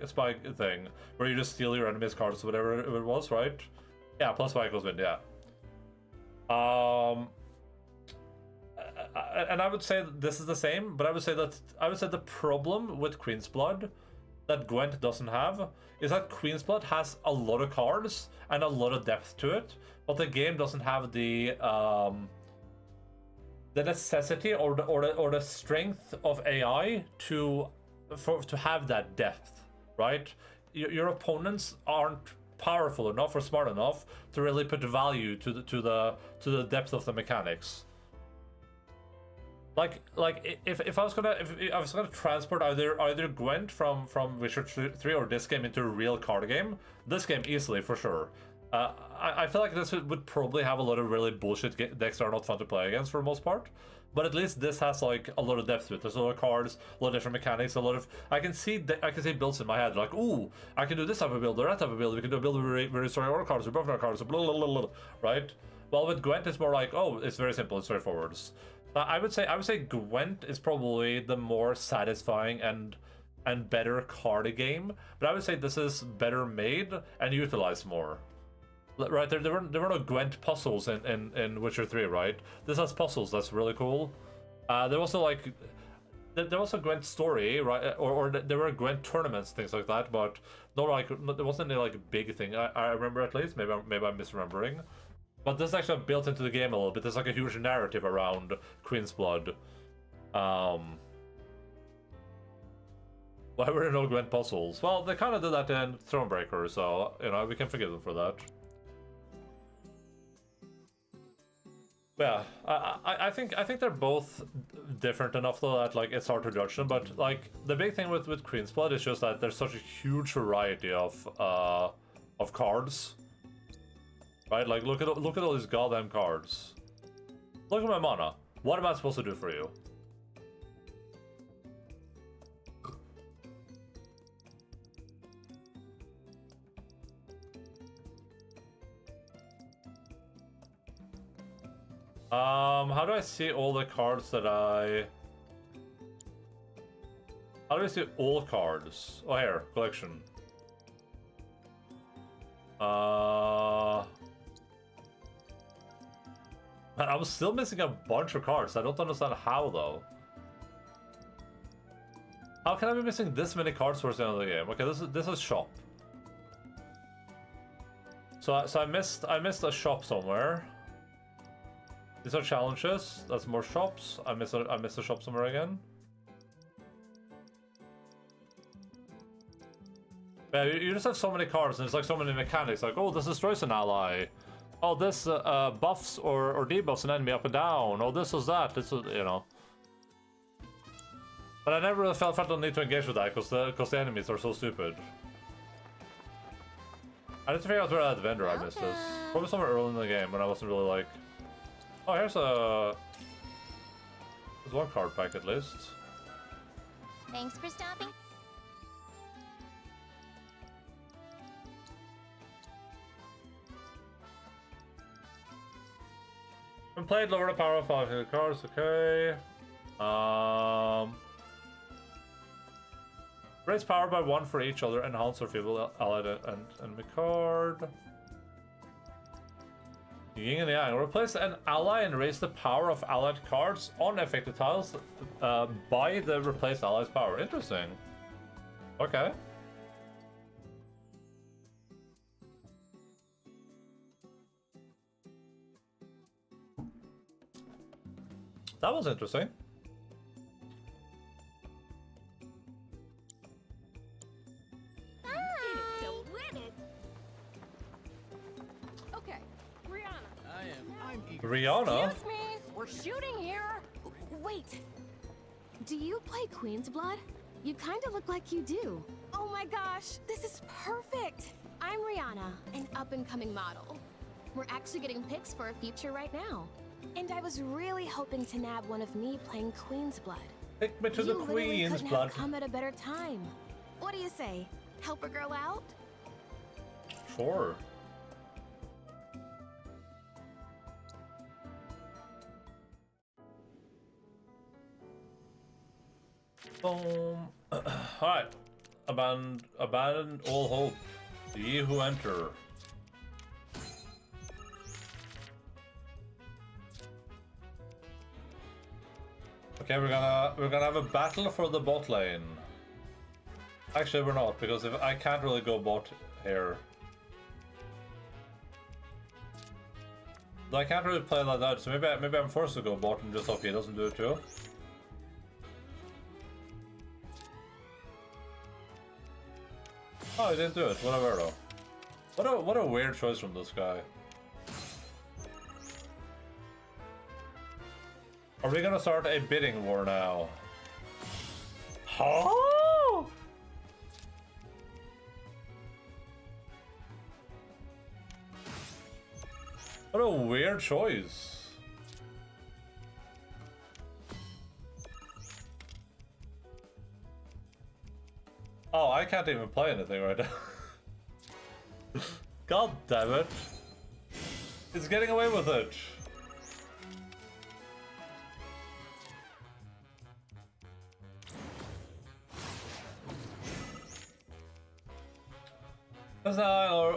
thing, where you just steal your enemy's cards, whatever it was, right? Yeah, plus 5 equals win. Yeah. And I would say that this is the same, but I would say the problem with Queen's Blood that Gwent doesn't have is that Queen's Blood has a lot of cards and a lot of depth to it, but the game doesn't have the necessity or the strength of AI to have that depth, right? Your opponents aren't powerful enough or smart enough to really put value to the depth of the mechanics. Like if I was gonna transport either Gwent from Witcher 3 or this game into a real card game, this game easily for sure. I feel like this would probably have a lot of really bullshit decks that are not fun to play against for the most part. But at least this has like a lot of depth to it. There's a lot of cards, a lot of different mechanics, a lot of I can see builds in my head like, ooh, I can do this type of build or that type of build. We can do a build where we restore our cards, or buff our cards, blah, blah, blah, blah, right? Well, with Gwent, it's more like, oh, it's very simple, it's straightforward. I would say Gwent is probably the more satisfying and better card game, but I would say this is better made and utilized more. Right, there were no Gwent puzzles in Witcher 3, right? This has puzzles, that's really cool. There was a Gwent story, right? Or there were Gwent tournaments, things like that, but there wasn't any like big thing. I remember at least. Maybe I'm misremembering. But this is actually built into the game a little bit. There's like a huge narrative around Queen's Blood. Why were there no Gwent puzzles? Well, they kind of did that in Thronebreaker, so you know we can forgive them for that. Yeah, I think they're both different enough though that like it's hard to judge them. But like the big thing with Queen's Blood is just that there's such a huge variety of cards. Right, like look at all these goddamn cards. Look at my mana. What am I supposed to do for you? How do I see all the cards that How do I see all cards? Oh, here, collection. Man, I'm still missing a bunch of cards. I don't understand how, though. How can I be missing this many cards towards the end of the game? Okay, this is shop. So I missed a shop somewhere. These are challenges. That's more shops. I missed a shop somewhere again. Yeah, you just have so many cards, and it's like so many mechanics. Like, oh, this destroys an ally. Oh, this buffs or debuffs an enemy up and down. Oh, this was that. This was, you know. But I never really felt the need to engage with that because the enemies are so stupid. I need to figure out where that vendor I missed this. Probably somewhere early in the game when I wasn't really like. Oh, there's one card pack at least. Thanks for stopping. When played, lower the power of 5 cards, okay. Raise power by 1 for each other, enhance or feeble allied and enemy card. Yin and Yang. Replace an ally and raise the power of allied cards on affected tiles by the replaced ally's power. Interesting. Okay. That was interesting. Rihanna? Excuse me, we're shooting here. Wait. Do you play Queen's Blood? You kind of look like you do. Oh my gosh, this is perfect. I'm Rihanna, an up-and-coming model. We're actually getting pics for a feature right now. And I was really hoping to nab one of me playing Queen's Blood. Take me to the You literally Queen's couldn't blood. have come at a better time. What do you say? Help a girl out? Sure. Boom. Alright. Abandon all hope. Ye who enter. Okay, we're gonna have a battle for the bot lane. Actually, we're not, because if I can't really go bot here. I can't really play like that, so maybe I'm forced to go bot and just hope he doesn't do it too. Oh, he didn't do it. Whatever though. What a weird choice from this guy. Are we gonna start a bidding war now? Huh? What a weird choice. Oh, I can't even play anything right now. God damn it. He's getting away with it.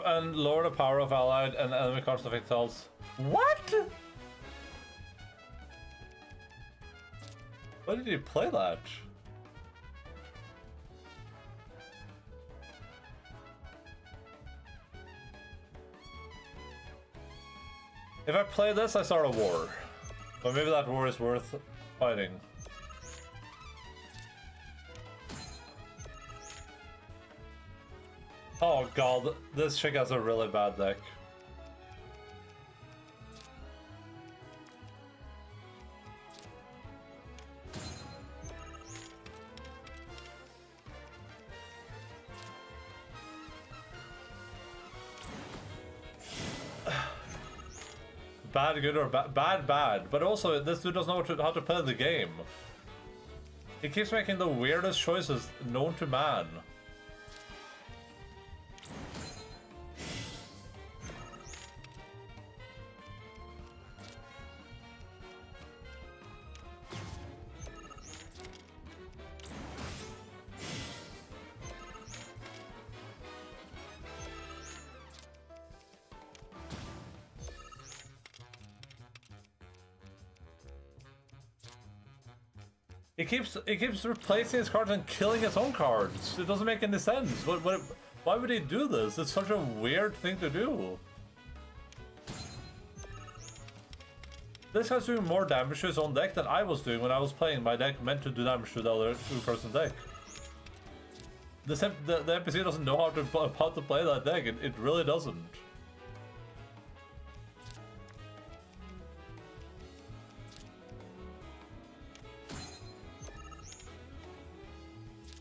And lower the power of allied and enemy cards of Victals. What? Why did he play that? If I play this, I start a war. But maybe that war is worth fighting. Oh god, this chick has a really bad deck. Bad, good, or bad. But also, this dude doesn't know how to play the game. He keeps making the weirdest choices known to man. He keeps replacing his cards and killing his own cards. It doesn't make any sense. Why would he do this? It's such a weird thing to do. This guy's doing more damage to his own deck than I was doing when I was playing my deck meant to do damage to the other two-person deck. The NPC doesn't know how to play that deck. It really doesn't.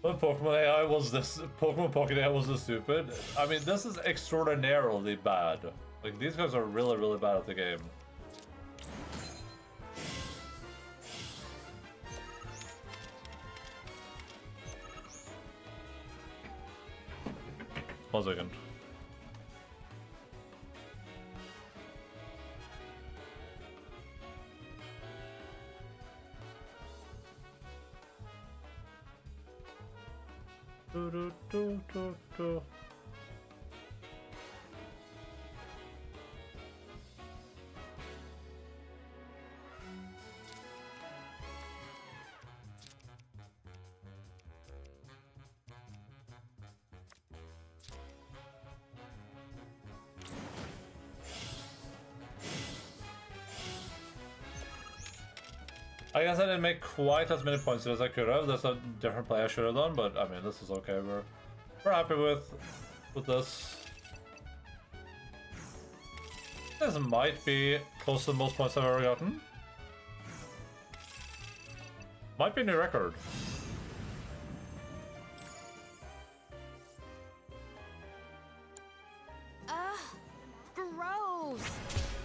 When Pokemon Pocket AI was this stupid. I mean, this is extraordinarily bad. Like, these guys are really, really bad at the game. One second. Do. I guess I didn't make quite as many points as I could have. There's a different play I should have done, but I mean, this is okay. We're happy with this. this might be close to the most points I've ever gotten. Might be a new record. Gross!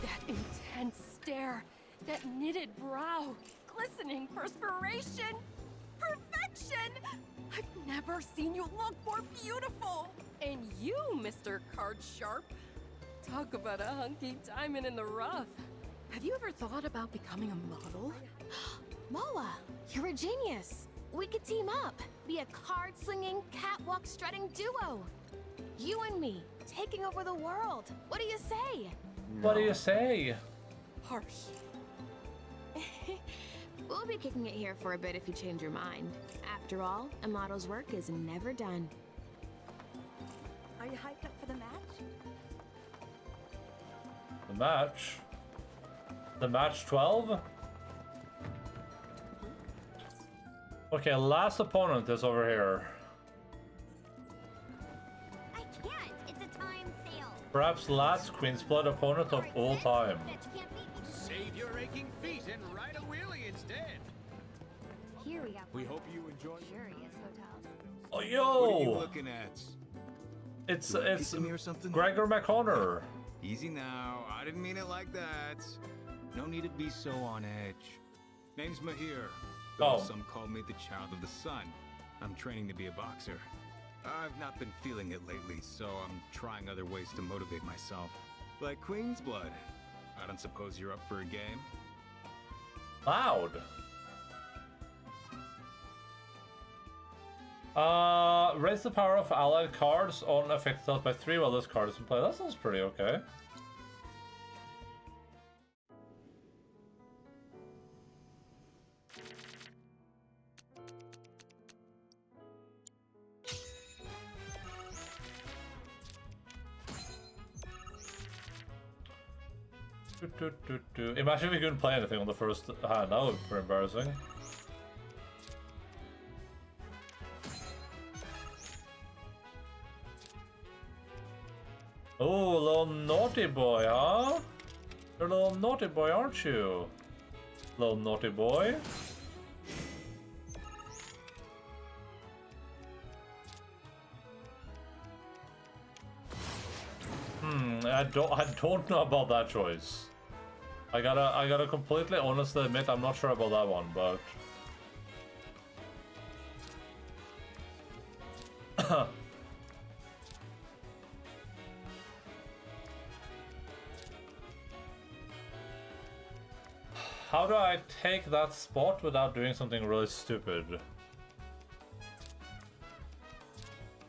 That intense stare, that knitted brow, glistening perspiration, perfection! I've never seen you look more beautiful! And you, Mr. Card Sharp, talk about a hunky diamond in the rough. Have you ever thought about becoming a model? Moa, you're a genius. We could team up, be a card-slinging, catwalk-strutting duo. You and me, taking over the world. What do you say? What do you say? Harsh. We'll be kicking it here for a bit if you change your mind. After all, a model's work is never done. Are you hyped up for the match? The match? The match 12? Okay, last opponent is over here. I can't. It's a time sale. Perhaps last Queen's Blood opponent of all time. Save your aching feet and ride a wheelie instead. Here we go. We hope you enjoy. Luxurious hotels. Oh, What are you yo! looking at? It's Kissing me or something? Gregor McConnor. Easy now. I didn't mean it like that. No need to be so on edge. Name's Mahir. Oh. Some call me the child of the sun. I'm training to be a boxer. I've not been feeling it lately, so I'm trying other ways to motivate myself. Like Queen's Blood. I don't suppose you're up for a game? Loud. Raise the power of allied cards on affected health by 3 while this card is in play. That sounds pretty okay. Imagine if we couldn't play anything on the first hand. That would be pretty embarrassing. Oh, little naughty boy, huh? You're a little naughty boy, aren't you? Little naughty boy. I don't know about that choice. I gotta completely honestly admit I'm not sure about that one, but how do I take that spot without doing something really stupid?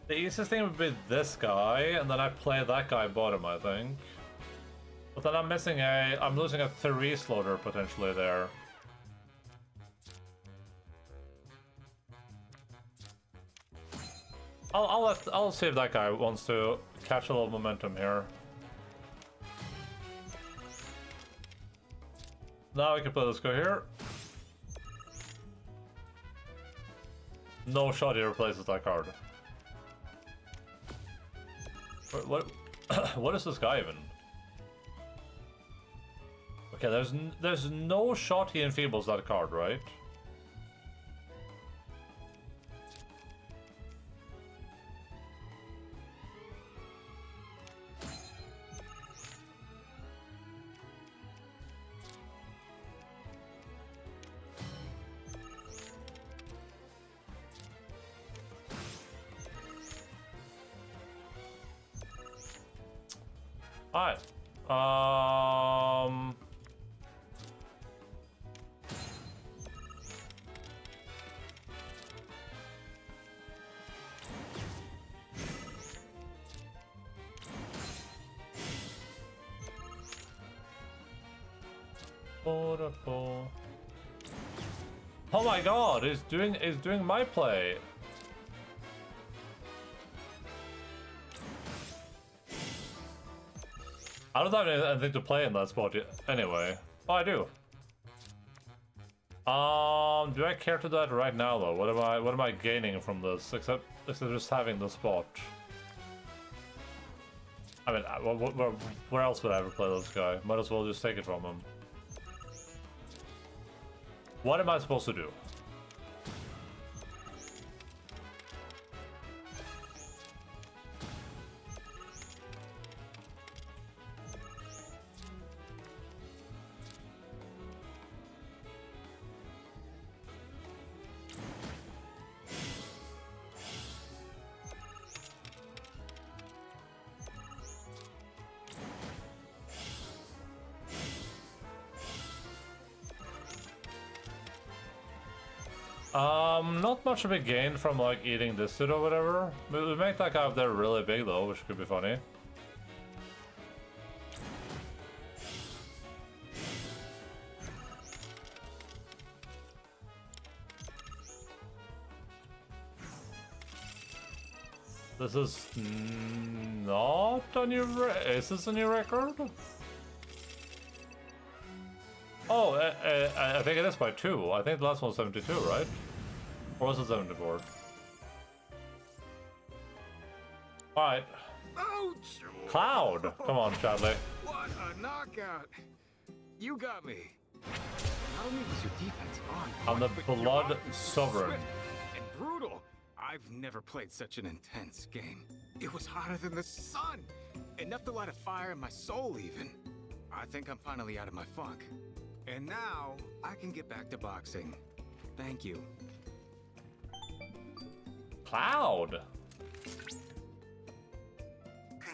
The easiest thing would be this guy, and then I play that guy bottom, I think. But then I'm losing a 3 slaughter potentially there. I'll see if that guy wants to catch a little momentum here. Now we can play this guy here. No shot he replaces that card. What what is this guy even? Okay, there's no shot he enfeebles that card, right? Alright. Oh my god, he's doing my play. I don't have anything to play in that spot yet. Anyway. Oh, I do. Do I care to do that right now though? What am I gaining from this except just having the spot? I mean, where else would I ever play this guy? Might as well just take it from him. What am I supposed to do? Not much of a gain from like eating this dude or whatever. We make that guy up there really big though, which could be funny. This is not a new is this a new record? Oh, I think it is by 2. I think the last one was 72, right? Or was it 74? Alright. Ouch! Cloud! Come on, Chadley. What a knockout! You got me. Not only was your defense on I'm the point, but your Blood offense was Sovereign. swift and brutal. I've never played such an intense game. It was hotter than the sun. Enough to light a fire in my soul, even. I think I'm finally out of my funk. And now, I can get back to boxing. Thank you. Cloud!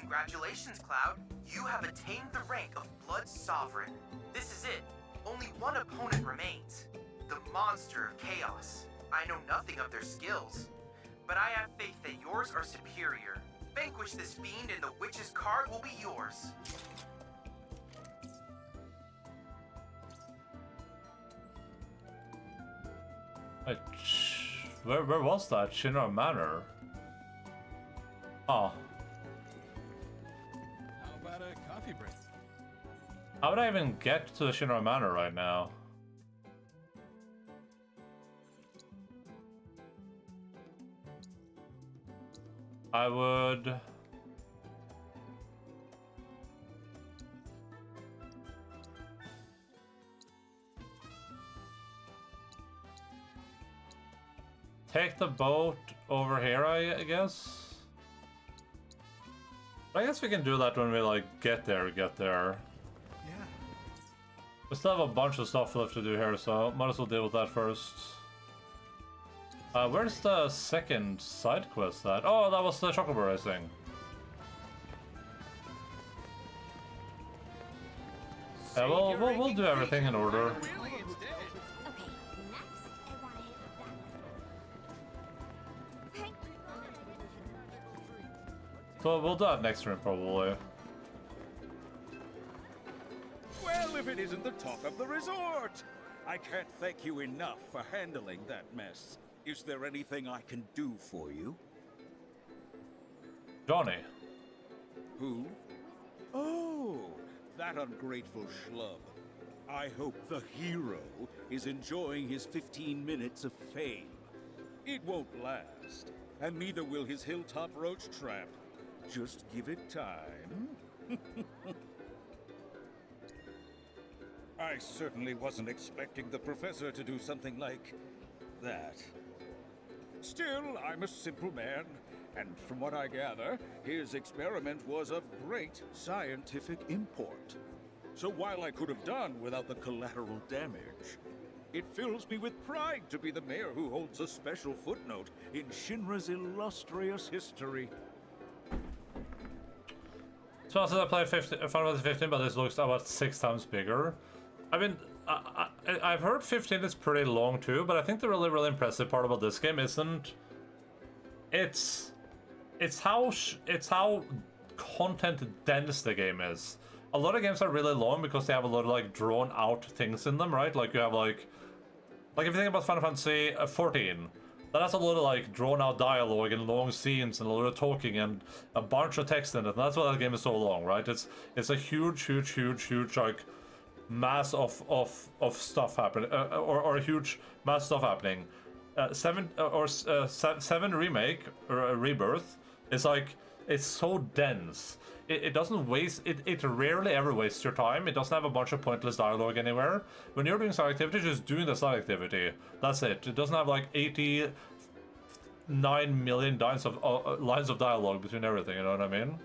Congratulations, Cloud. You have attained the rank of Blood Sovereign. This is it. Only one opponent remains. The Monster of Chaos. I know nothing of their skills, but I have faith that yours are superior. Vanquish this fiend and the Witch's card will be yours. Where was that? Shinra Manor? Oh. How about a coffee break? How would I even get to the Shinra Manor right now? I would... take the boat over here, I guess? I guess we can do that when we, like, get there. Yeah. We still have a bunch of stuff left to do here, so might as well deal with that first. Where's the second side quest at? Oh, that was the chocobo racing. Yeah, we'll do everything in order. Okay, next I want to hit that. Thank So we'll do that next room, probably. Well, if it isn't the talk of the resort! I can't thank you enough for handling that mess. Is there anything I can do for you? Johnny. Who? Oh, that ungrateful schlub. I hope the hero is enjoying his 15 minutes of fame. It won't last, and neither will his hilltop roach trap. Just give it time. I certainly wasn't expecting the professor to do something like that. Still, I'm a simple man, and from what I gather, his experiment was of great scientific import. So while I could have done without the collateral damage, it fills me with pride to be the mayor who holds a special footnote in Shinra's illustrious history. So I played Final Fantasy 15, but this looks about 6 times bigger. I mean, I've heard 15 is pretty long too, but I think the really impressive part about this game isn't... It's how content dense the game is. A lot of games are really long because they have a lot of like drawn out things in them, right? Like you have like if you think about Final Fantasy 14, that has a lot of like drawn out dialogue and long scenes and a lot of talking and a bunch of text in it. And that's why that game is so long, right? It's a huge like mass of stuff happening, or a huge mass stuff happening. 7 remake or Rebirth is like it's so dense. It doesn't waste, it rarely ever wastes your time. It doesn't have a bunch of pointless dialogue anywhere. When you're doing side activity, just doing the side activity. That's it. It doesn't have like 89 million lines of dialogue between everything, you know what I mean?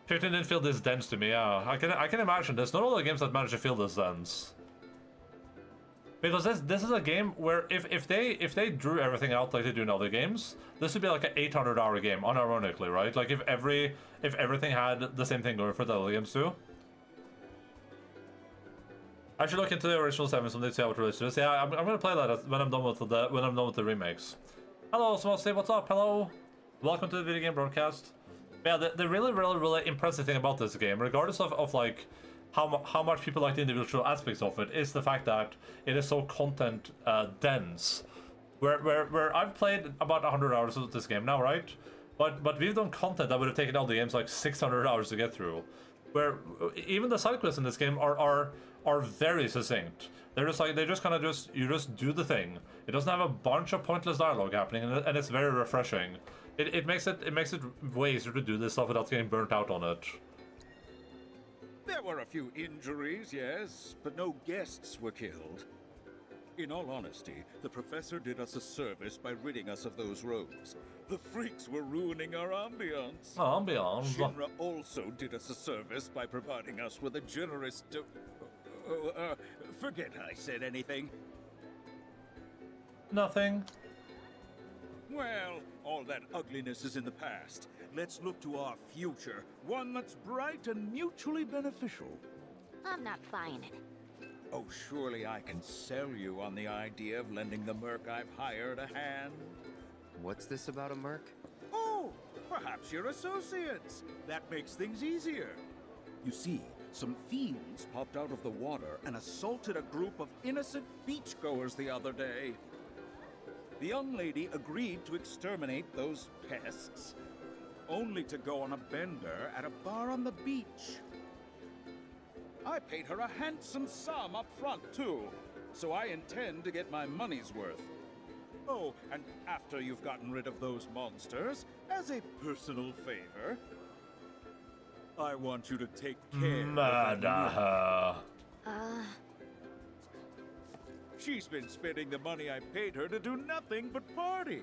15 didn't feel this dense to me, yeah. I can imagine. There's not all the games that manage to feel this dense. Because this is a game where if they drew everything out like they do in other games, this would be like an 800-hour game, unironically, right? Like if everything had the same thing going for the other games too. I should look into the original 7 someday to see how it relates to this. Yeah, I'm gonna play that when I'm done with the remakes. Hello, Smallsty, what's up? Hello, welcome to the video game broadcast. Yeah, the really impressive thing about this game, regardless of like how much people like the individual aspects of it, is the fact that it is so content dense. Where I've played about 100 hours of this game now, right? But we've done content that would have taken all the games like 600 hours to get through. Where even the side quests in this game are very succinct. They're just like you just do the thing. It doesn't have a bunch of pointless dialogue happening, and it's very refreshing. It makes it way easier to do this stuff without getting burnt out on it. There were a few injuries, yes, but no guests were killed. In all honesty, the professor did us a service by ridding us of those robes. The freaks were ruining our ambience. Ambiance. Shinra also did us a service by providing us with a generous forget I said anything. Nothing. Well, all that ugliness is in the past. Let's look to our future, one that's bright and mutually beneficial. I'm not buying it. Oh, surely I can sell you on the idea of lending the merc I've hired a hand. What's this about a merc? Oh, perhaps you're associates. That makes things easier. You see, some fiends popped out of the water and assaulted a group of innocent beachgoers the other day. The young lady agreed to exterminate those pests, only to go on a bender at a bar on the beach. I paid her a handsome sum up front, too, so I intend to get my money's worth. Oh, and after you've gotten rid of those monsters, as a personal favor, I want you to take care of her. She's been spending the money I paid her to do nothing but party.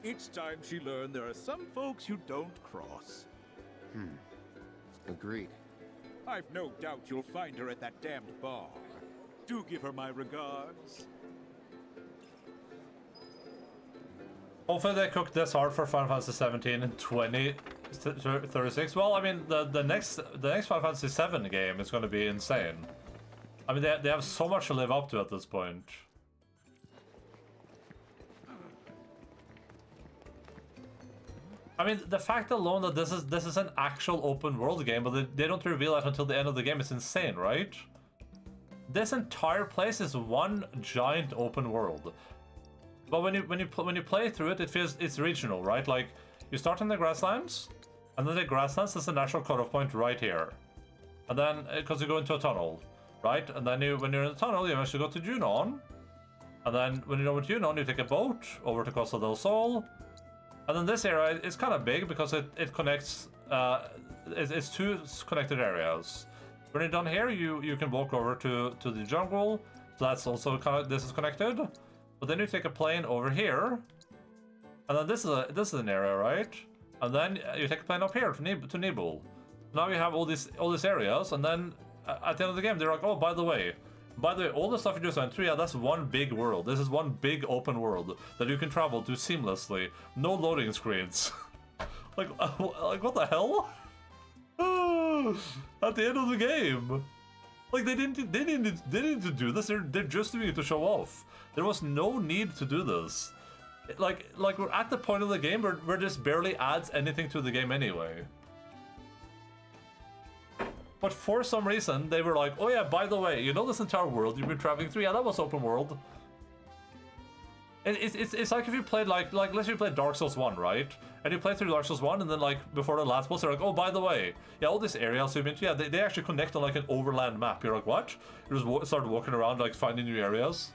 It's time she learned there are some folks you don't cross. Agreed. I've no doubt you'll find her at that damned bar. Do give her my regards. Hopefully they cooked this hard for Final Fantasy 17 in 2036. Well, I mean, the next Final Fantasy 7 game is going to be insane. I mean, they have so much to live up to at this point. I mean, the fact alone that this is an actual open world game, but they don't reveal that until the end of the game is insane, right? This entire place is one giant open world. But when you play through it, it feels it's regional, right? Like you start in the grasslands, and then the grasslands is the natural cutoff point right here, and then because you go into a tunnel, right? And then when you're in the tunnel, you eventually go to Junon, and then when you're over to Junon, you take a boat over to Costa del Sol. And then this area is kind of big because it connects, it's two connected areas. When you're done here, you can walk over to the jungle, so that's also this is connected. But then you take a plane over here, and then this is an area, right? And then you take a plane up here to Nibel. Now you have all these areas, and then at the end of the game, they're like, oh, by the way, all the stuff you just went through, yeah, that's one big world. This is one big open world that you can travel to seamlessly. No loading screens. like what the hell? At the end of the game. Like they didn't do this. They're just doing it to show off. There was no need to do this. Like we're at the point of the game where this barely adds anything to the game anyway. But for some reason, they were like, oh yeah, by the way, you know this entire world you've been traveling through? Yeah, that was open world. It's like if you played, like let's say you played Dark Souls 1, right? And you play through Dark Souls 1, and then like before the last boss, they're like, oh, by the way, yeah, all these areas you've been to, yeah, they actually connect on like an overland map. You're like, what? You just start walking around, like finding new areas.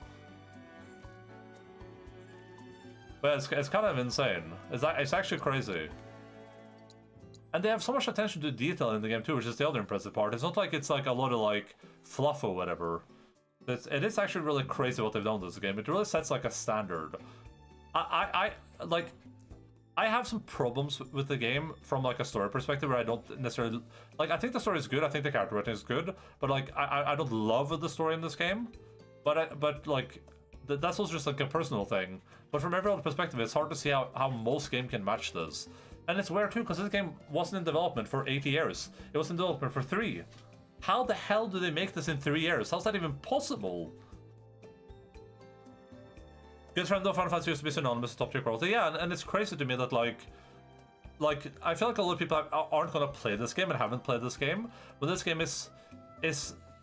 But it's kind of insane. It's actually crazy. And they have so much attention to detail in the game too, which is the other impressive part. It's not like it's like a lot of like fluff or whatever. It is actually really crazy what they've done with this game. It really sets like a standard. I have some problems with the game from like a story perspective where I don't necessarily like. I think the story is good. I think the character writing is good, but like I don't love the story in this game. But like that's also just like a personal thing. But from every other perspective, it's hard to see how most game can match this. And it's weird too, because this game wasn't in development for 8 years. It was in development for 3. How the hell do they make this in 3 years? How's that even possible? Good friend of Final Fantasy used to be synonymous with top tier quality. Yeah, and it's crazy to me that like I feel like a lot of people aren't gonna play this game and haven't played this game. But this game is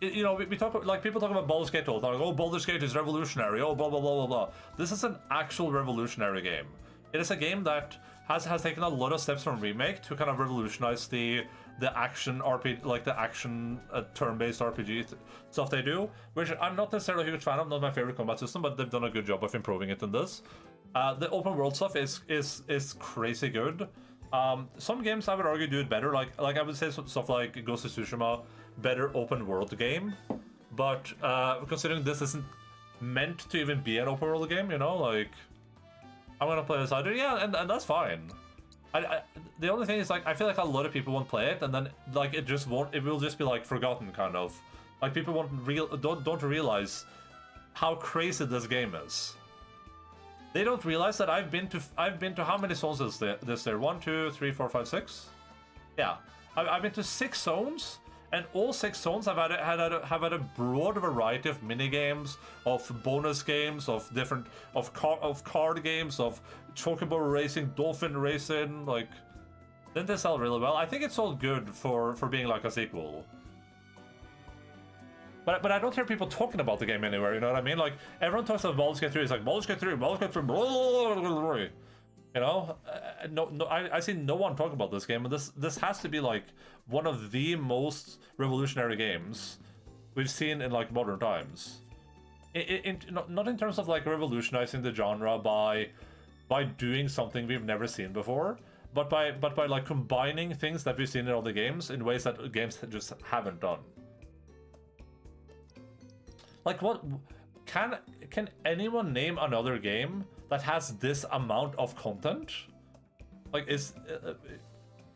you know, we talk like people talk about Baldur's Gate all the time. Like, oh, Baldur's Gate is revolutionary. Oh, blah blah blah blah blah. This is an actual revolutionary game. It is a game that has taken a lot of steps from remake to kind of revolutionize the action RPG, like the action turn-based RPG stuff they do, which I'm not necessarily a huge fan of. Not my favorite combat system, but they've done a good job of improving it in this. The open world stuff is crazy good. Some games I would argue do it better. Like I would say stuff like Ghost of Tsushima, better open world game, but considering this isn't meant to even be an open world game, you know, like. I'm gonna play this either, yeah, and that's fine. The only thing is like I feel like a lot of people won't play it, and then like it will just be like forgotten kind of. Like people don't realize how crazy this game is. They don't realize that I've been to how many zones is there? 1, 2, 3, 4, 5, 6? Yeah, I've been to 6 zones. And all 6 zones have had a broad variety of mini games, of bonus games, of card games, of chocobo racing, dolphin racing. Like, didn't they sell really well? I think it sold good for being like a sequel. But I don't hear people talking about the game anywhere. You know what I mean? Like everyone talks about Baldur's Gate 3. It's like Baldur's Gate 3, Baldur's Gate 3, blah, blah, blah, blah. You know, I see no one talk about this game, and this has to be like one of the most revolutionary games we've seen in like modern times. Not in terms of like revolutionizing the genre by doing something we've never seen before, but by like combining things that we've seen in other games in ways that games just haven't done. Like what can anyone name another game that has this amount of content? Like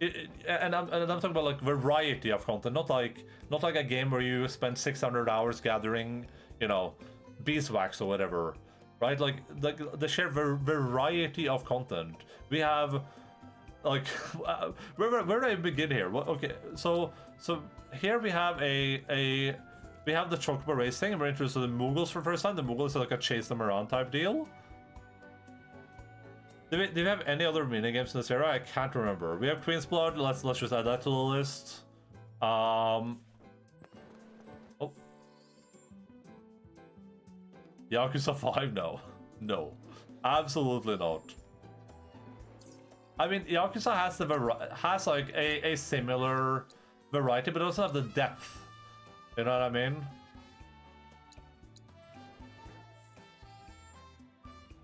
and I'm talking about like variety of content, not like a game where you spend 600 hours gathering, you know, beeswax or whatever, right? Like the sheer variety of content we have. Like where do I begin here? Okay, so here we have we have the chocobo race thing, and we're introduced to the Mughals for the first time. The Mughals are like a chase them around type deal. Do we have any other minigames in this era? I can't remember. We have Queen's Blood. Let's just add that to the list. Oh. Yakuza 5? No. Absolutely not. I mean, Yakuza has like a similar variety, but it doesn't have the depth. You know what I mean?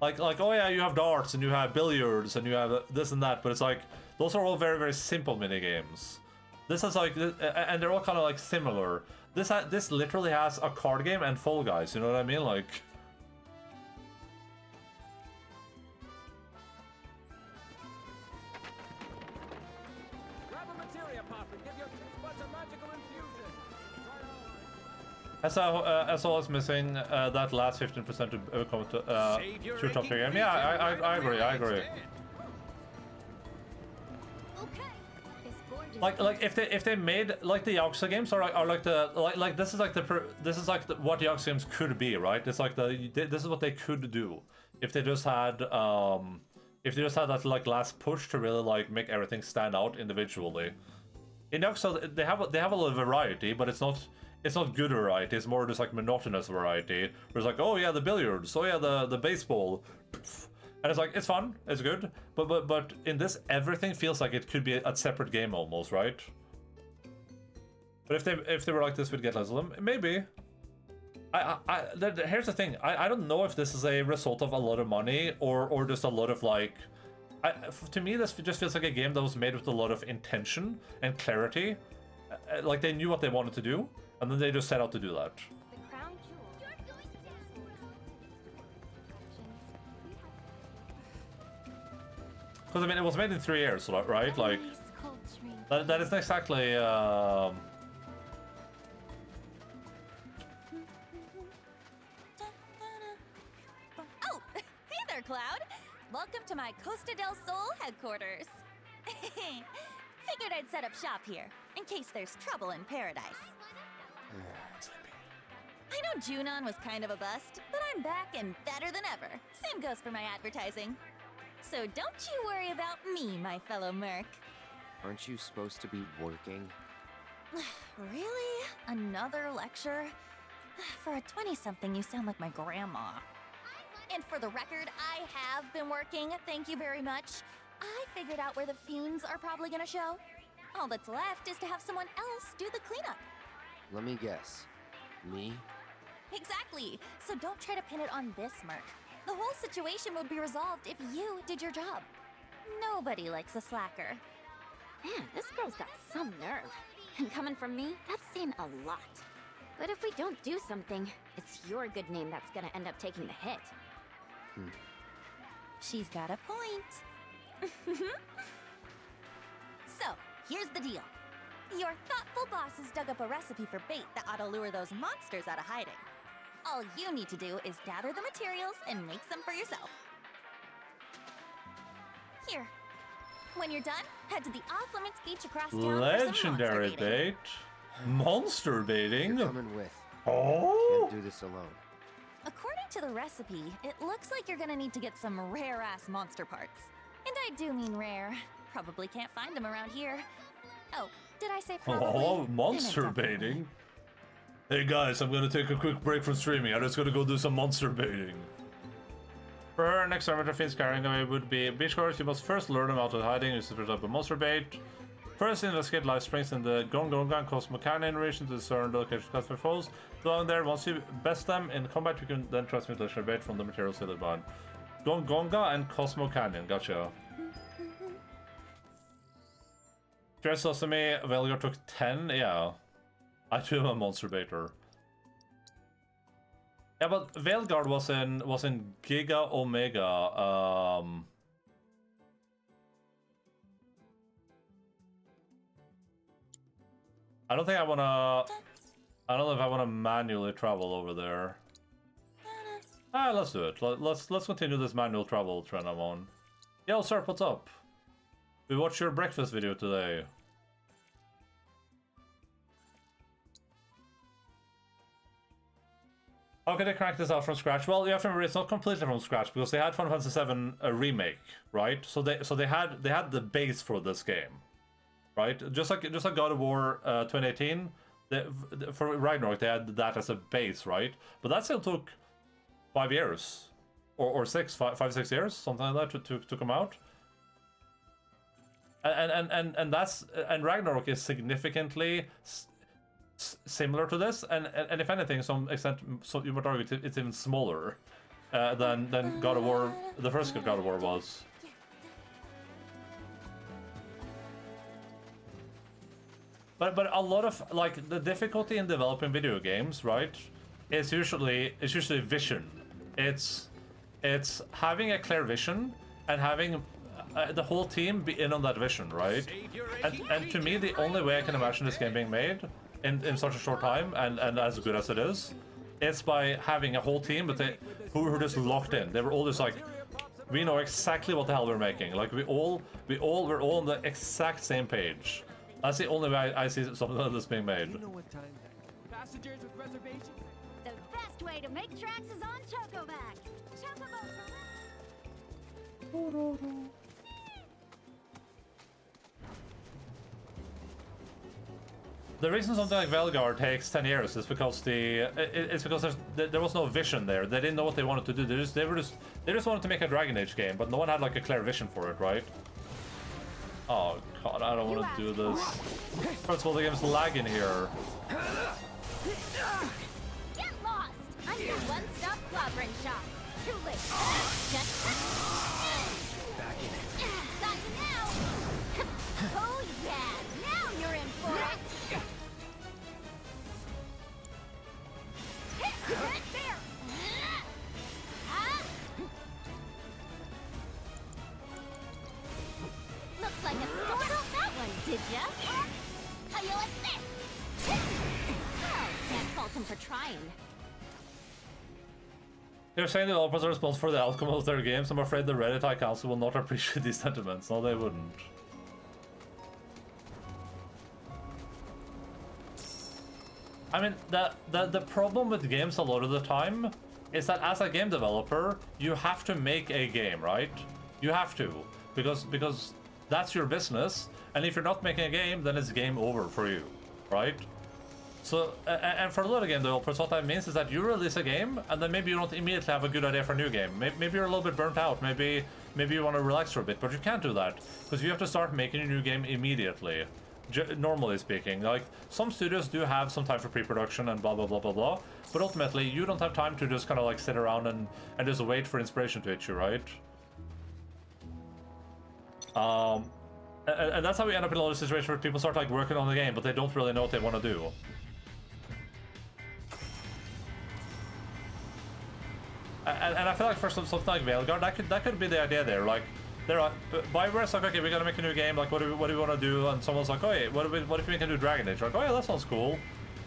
Like, oh yeah, you have darts and you have billiards and you have this and that, but it's like those are all very, very simple mini games. This is like, and they're all kind of like similar. This literally has a card game and Fall Guys. You know what I mean? Like. As always, missing that last 15% to come to top tier game. Yeah, I agree. Like if they made like the Yakuza games or like this is like what Yakuza games could be, right? It's like this is what they could do if they just had that like last push to really like make everything stand out individually. In Yakuza they have a lot of variety, but it's not good variety. It's more just like monotonous variety. Where it's like, oh yeah, the billiards, oh yeah, the baseball, and it's like it's fun, it's good. But in this, everything feels like it could be a separate game almost, right? But if they were like this, we'd get less of them. Maybe. Here's the thing. I don't know if this is a result of a lot of money or just a lot of like To me, this just feels like a game that was made with a lot of intention and clarity. Like they knew what they wanted to do, and then they just set out to do that. The crown jewel. Because I mean, it was made in 3 years, right? Like that isn't exactly. Oh, hey there, Cloud. Welcome to my Costa del Sol headquarters. Figured I'd set up shop here, in case there's trouble in paradise. I know Junon was kind of a bust, but I'm back and better than ever. Same goes for my advertising. So don't you worry about me, my fellow merc. Aren't you supposed to be working? Really? Another lecture? For a 20-something, you sound like my grandma. And for the record, I have been working, thank you very much. I figured out where the fumes are probably gonna show. All that's left is to have someone else do the cleanup. Let me guess. Me? Exactly. So don't try to pin it on this merc. The whole situation would be resolved if you did your job. Nobody likes a slacker. Man, this girl's got some nerve. And coming from me, that's saying a lot. But if we don't do something, it's your good name that's gonna end up taking the hit. She's got a point. So, here's the deal. Your thoughtful bosses dug up a recipe for bait that ought to lure those monsters out of hiding. All you need to do is gather the materials and make some for yourself. Here. When you're done, head to the off-limits beach across town for some Legendary monster baiting. bait. Monster baiting. You're coming with. Oh. Can't do this alone. According to the recipe, it looks like you're gonna need to get some rare-ass monster parts. And I do mean rare. Probably can't find them around here. Oh, did I say probably? Oh, monster baiting. Hey guys, I'm gonna take a quick break from streaming. I'm just gonna go do some monster baiting. For her, next time Finn's carrying away would be beachgoers. You must first lure them out of hiding. You set up a monster bait. First, investigate live springs in the Gongonga and Cosmo Canyon region to discern the location of for foes. Along there, once you best them in combat, you can then transmit legendary bait from the materials hidden behind. Gongonga and Cosmo Canyon, gotcha. Dress Sesame, Velgar took 10, yeah. I too am a monster baiter. Yeah, but Veilguard was in Giga Omega. I don't think I wanna. I don't know if I wanna manually travel over there. Let's do it. Let's continue this manual travel trend I'm on. Yo, sir, what's up? We watched your breakfast video today. How can they crank this out from scratch? Well, you have to remember it's not completely from scratch because they had Final Fantasy VII remake, right? So they had the base for this game, right? Just like God of War 2018, for Ragnarok they had that as a base, right? But that still took 5 years, or 5-6 years, something like that to come out. And Ragnarok is significantly similar to this, and if anything, some extent, so you might argue it's even smaller than God of War, the first God of War was. But a lot of like the difficulty in developing video games, right, is usually vision. It's having a clear vision and having the whole team be in on that vision, right? And to me, the only way I can imagine this game being made in such a short time and as good as it is by having a whole team who were just locked in. They were all just like, we know exactly what the hell we're making. Like we're all on the exact same page. That's the only way I see something like this being made. You know what time passengers with reservations? The best way to make tracks is on Chocoback. Chocobo. The reason something like Velgar takes 10 years is because there was no vision there. They didn't know what they wanted to do. They just wanted to make a Dragon Age game, but no one had like a clear vision for it, right? Oh god, I don't want to do this. First of all, the game's lagging here. Get lost! I'm your one-stop clobbering shop. Too late. Back in it. You're saying developers are responsible for the outcome of their games. I'm afraid the Reddit High Council will not appreciate these sentiments. No, they wouldn't. I mean, the problem with games a lot of the time is that as a game developer, you have to make a game, right? You have to, because that's your business, and if you're not making a game, then it's game over for you, right? So, and for a lot of game developers, what that means is that you release a game, and then maybe you don't immediately have a good idea for a new game. Maybe you're a little bit burnt out, maybe you want to relax for a bit, but you can't do that, because you have to start making a new game immediately. Normally speaking, like, some studios do have some time for pre-production and blah blah blah blah blah, but ultimately you don't have time to just kind of like sit around and just wait for inspiration to hit you, right? And that's how we end up in a lot of situations where people start like working on the game, but they don't really know what they want to do. And I feel like for something like Veilguard, that could be the idea there. Like, they're like, BioWare's like, okay, we gotta make a new game. Like, what do we want to do? And someone's like, oh, yeah, what if we can do Dragon Age? Like, oh yeah, that sounds cool.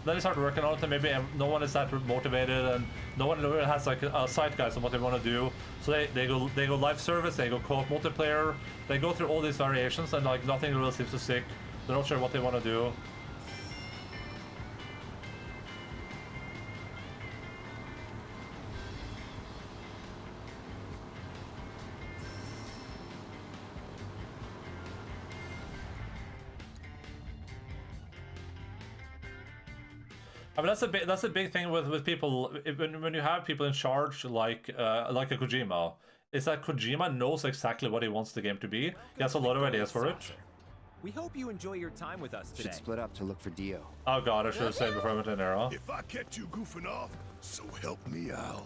Then they start working on it, and maybe no one is that motivated, and no one really has like a zeitgeist on what they want to do. So they go live service, they go co-op multiplayer, they go through all these variations, and like nothing really seems to stick. They're not sure what they want to do. I mean, that's a big thing with people when you have people in charge like a Kojima, is that Kojima knows exactly what he wants the game to be. He has a lot of ideas for it. We hope you enjoy your time with us today. Should split up to look for Dio. Oh god, I should have said before I went in there, huh? If I catch you goofing off, so help me out.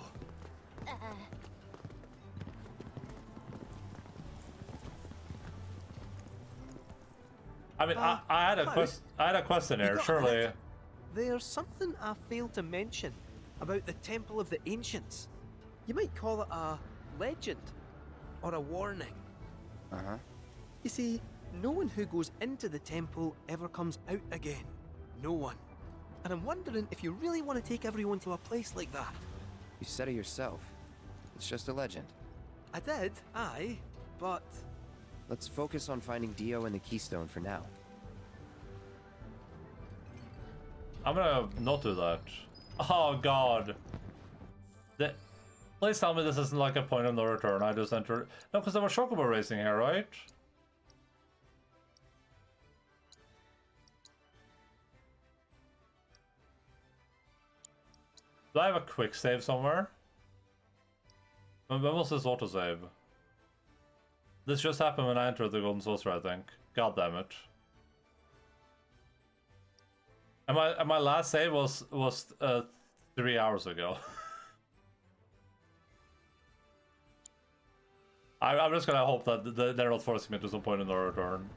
I mean, I had a question there, surely. There's something I failed to mention about the Temple of the Ancients. You might call it a legend or a warning. Uh-huh. You see, no one who goes into the temple ever comes out again. No one. And I'm wondering if you really want to take everyone to a place like that. You said it yourself. It's just a legend. I did, aye, but... Let's focus on finding Dio and the Keystone for now. I'm gonna not do that. Oh god. Please tell me this isn't like a point of no return. I just entered. No, because there was Chocobo racing here, right? Do I have a quick save somewhere? When was this autosave? This just happened when I entered the Golden Saucer, I think. God damn it. And my last save was 3 hours ago. I'm just gonna hope that they're not forcing me to some point in the return.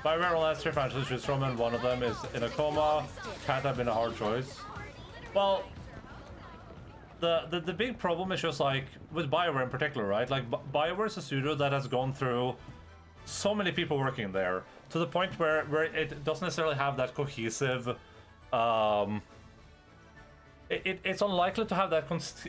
My rare last 3 franchises to choose from, and one of them is in a coma. Can't have been a hard choice. Well, the big problem is just like with BioWare in particular, right? Like BioWare is a studio that has gone through so many people working there to the point where it doesn't necessarily have that cohesive. It's unlikely to have that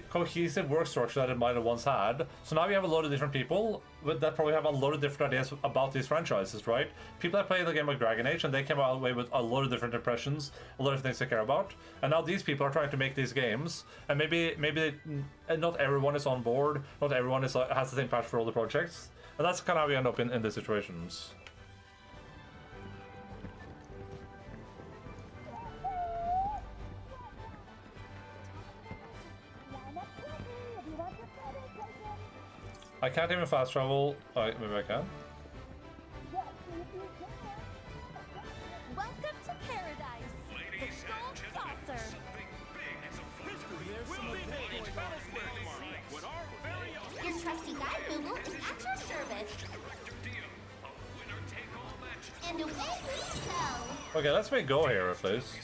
cohesive work structure that it might have once had. So now we have a lot of different people that probably have a lot of different ideas about these franchises, right? People that play the game like Dragon Age, and they came away with a lot of different impressions, a lot of things they care about. And now these people are trying to make these games, and maybe not everyone is on board, not everyone has the same passion for all the projects. And that's kind of how we end up in these situations. I can't even fast travel. Maybe I can. Welcome to paradise. Ladies the Gold Saucer. Your trusty guide Google is at your service. And away we go. Okay, let's make go here at least.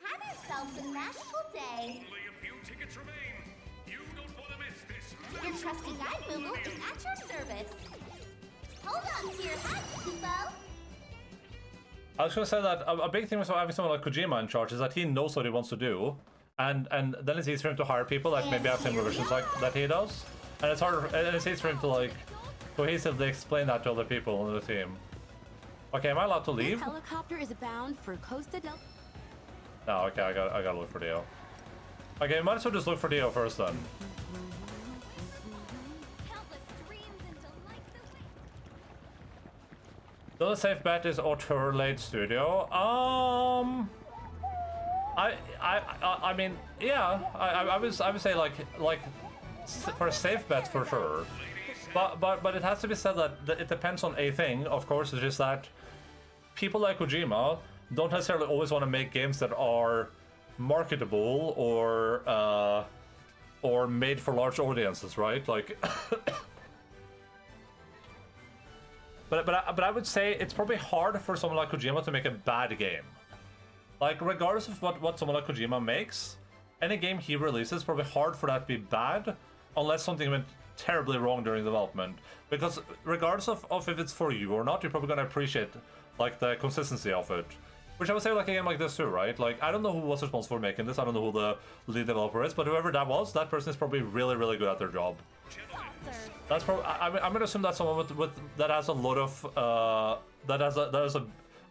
Have yourselves a magical day. Only a few tickets remain. You don't want to miss this. Your trusty guide Google is at your service. I was gonna say that a big thing with having someone like Kojima in charge is that he knows what he wants to do, and then it's easy for him to hire people that maybe have similar visions like that he does, and it's harder, and it's easy for him to like cohesively explain that to other people on the team. Okay, am I allowed to leave? This helicopter is bound for Costa del. No, okay, I gotta look for Dio. Okay, might as well just look for Dio first then. The other safe bet is Auteur Late Studio. I mean, yeah, I would say like for a safe bet for sure. But it has to be said that it depends on a thing, of course, which is that people like Kojima don't necessarily always want to make games that are marketable or made for large audiences, right? Like. But I would say it's probably hard for someone like Kojima to make a bad game. Like, regardless of what someone like Kojima makes, any game he releases is probably hard for that to be bad, unless something went terribly wrong during development. Because regardless of if it's for you or not, you're probably gonna appreciate like the consistency of it. Which I would say like a game like this too, right? Like, I don't know who was responsible for making this, I don't know who the lead developer is, but whoever that was, that person is probably really, really good at their job. That's probably. I'm gonna assume that's someone with that has a lot of that has a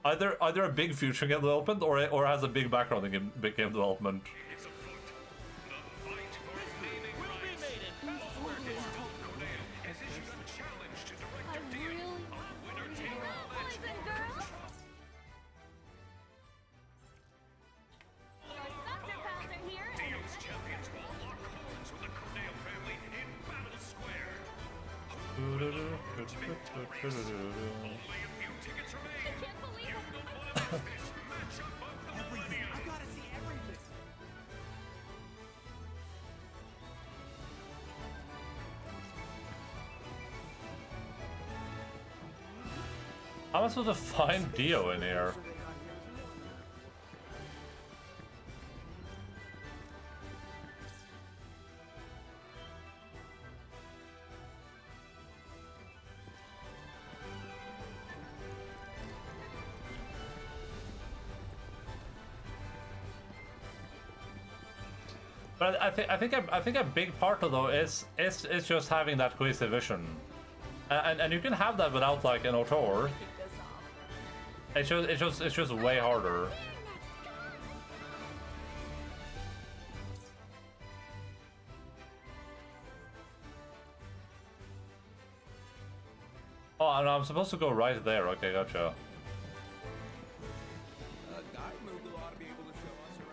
either a big future in game development or has a big background in big game development. How am I supposed to find Dio in here? But I think a big part of though is just having that cohesive vision, and you can have that without like an auteur. It's just way harder. Oh, no, I'm supposed to go right there. Okay, gotcha.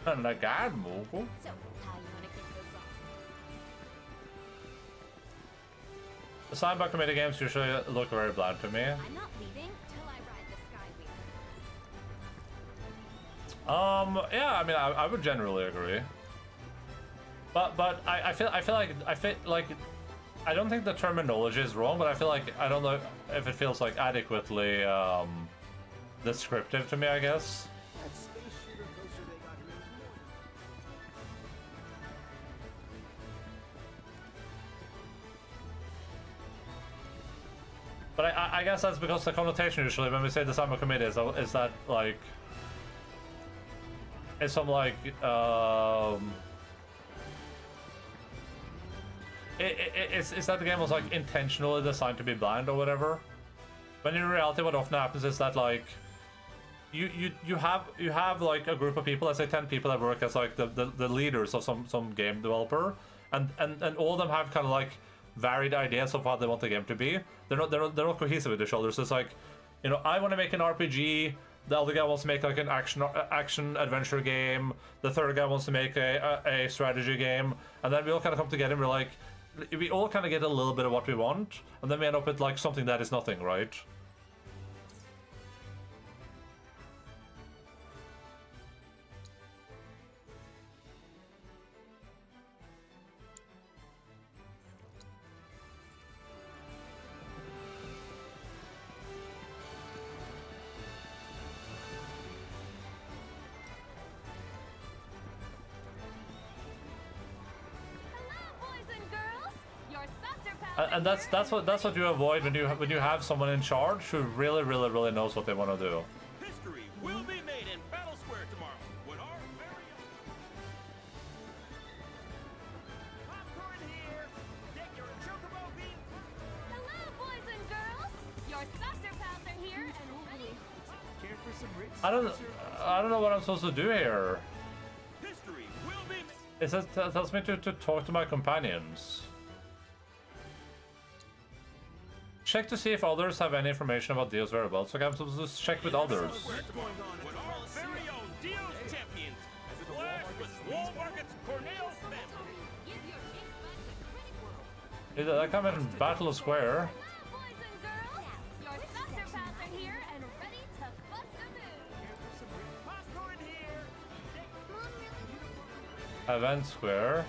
And the guide Moogle. The sidebar committee games usually look very bland to me. I'm not leaving till I ride the Skywheel. Yeah, I mean, I would generally agree. But I feel like I don't think the terminology is wrong, but I feel like I don't know if it feels like adequately descriptive to me, I guess. But I guess that's because the connotation usually when we say the summer committee is that like it's some like it's that the game was like intentionally designed to be blind or whatever. When in reality what often happens is that like you have like a group of people, let's say 10 people that work as like the leaders of some game developer, and all of them have kind of like varied ideas of what they want the game to be. They're not cohesive with each other. So it's like, you know, I want to make an RPG. The other guy wants to make like an action adventure game. The third guy wants to make a strategy game. And then we all kind of come together and we're like, we all kind of get a little bit of what we want, and then we end up with like something that is nothing, right? And that's what you avoid when you have someone in charge who really knows what they want to do. History will I don't know what I'm supposed to do here. It says, tells me to talk to my companions. Check to see if others have any information about Dio's whereabouts. Okay, I'm supposed to check with others. I come in Battle Square. Event Square.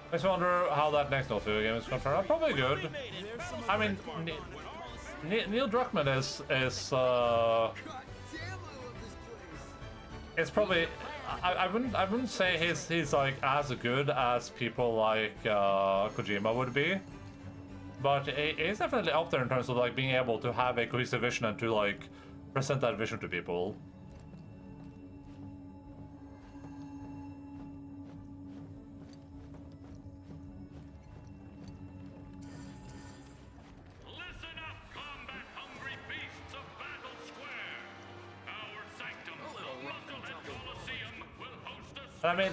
I just wonder how that next Naughty game is going to turn out. Probably good. I mean, Neil Druckmann is it's probably I wouldn't say he's like as good as people like Kojima would be, but he's definitely up there in terms of like being able to have a cohesive vision and to like present that vision to people. I mean,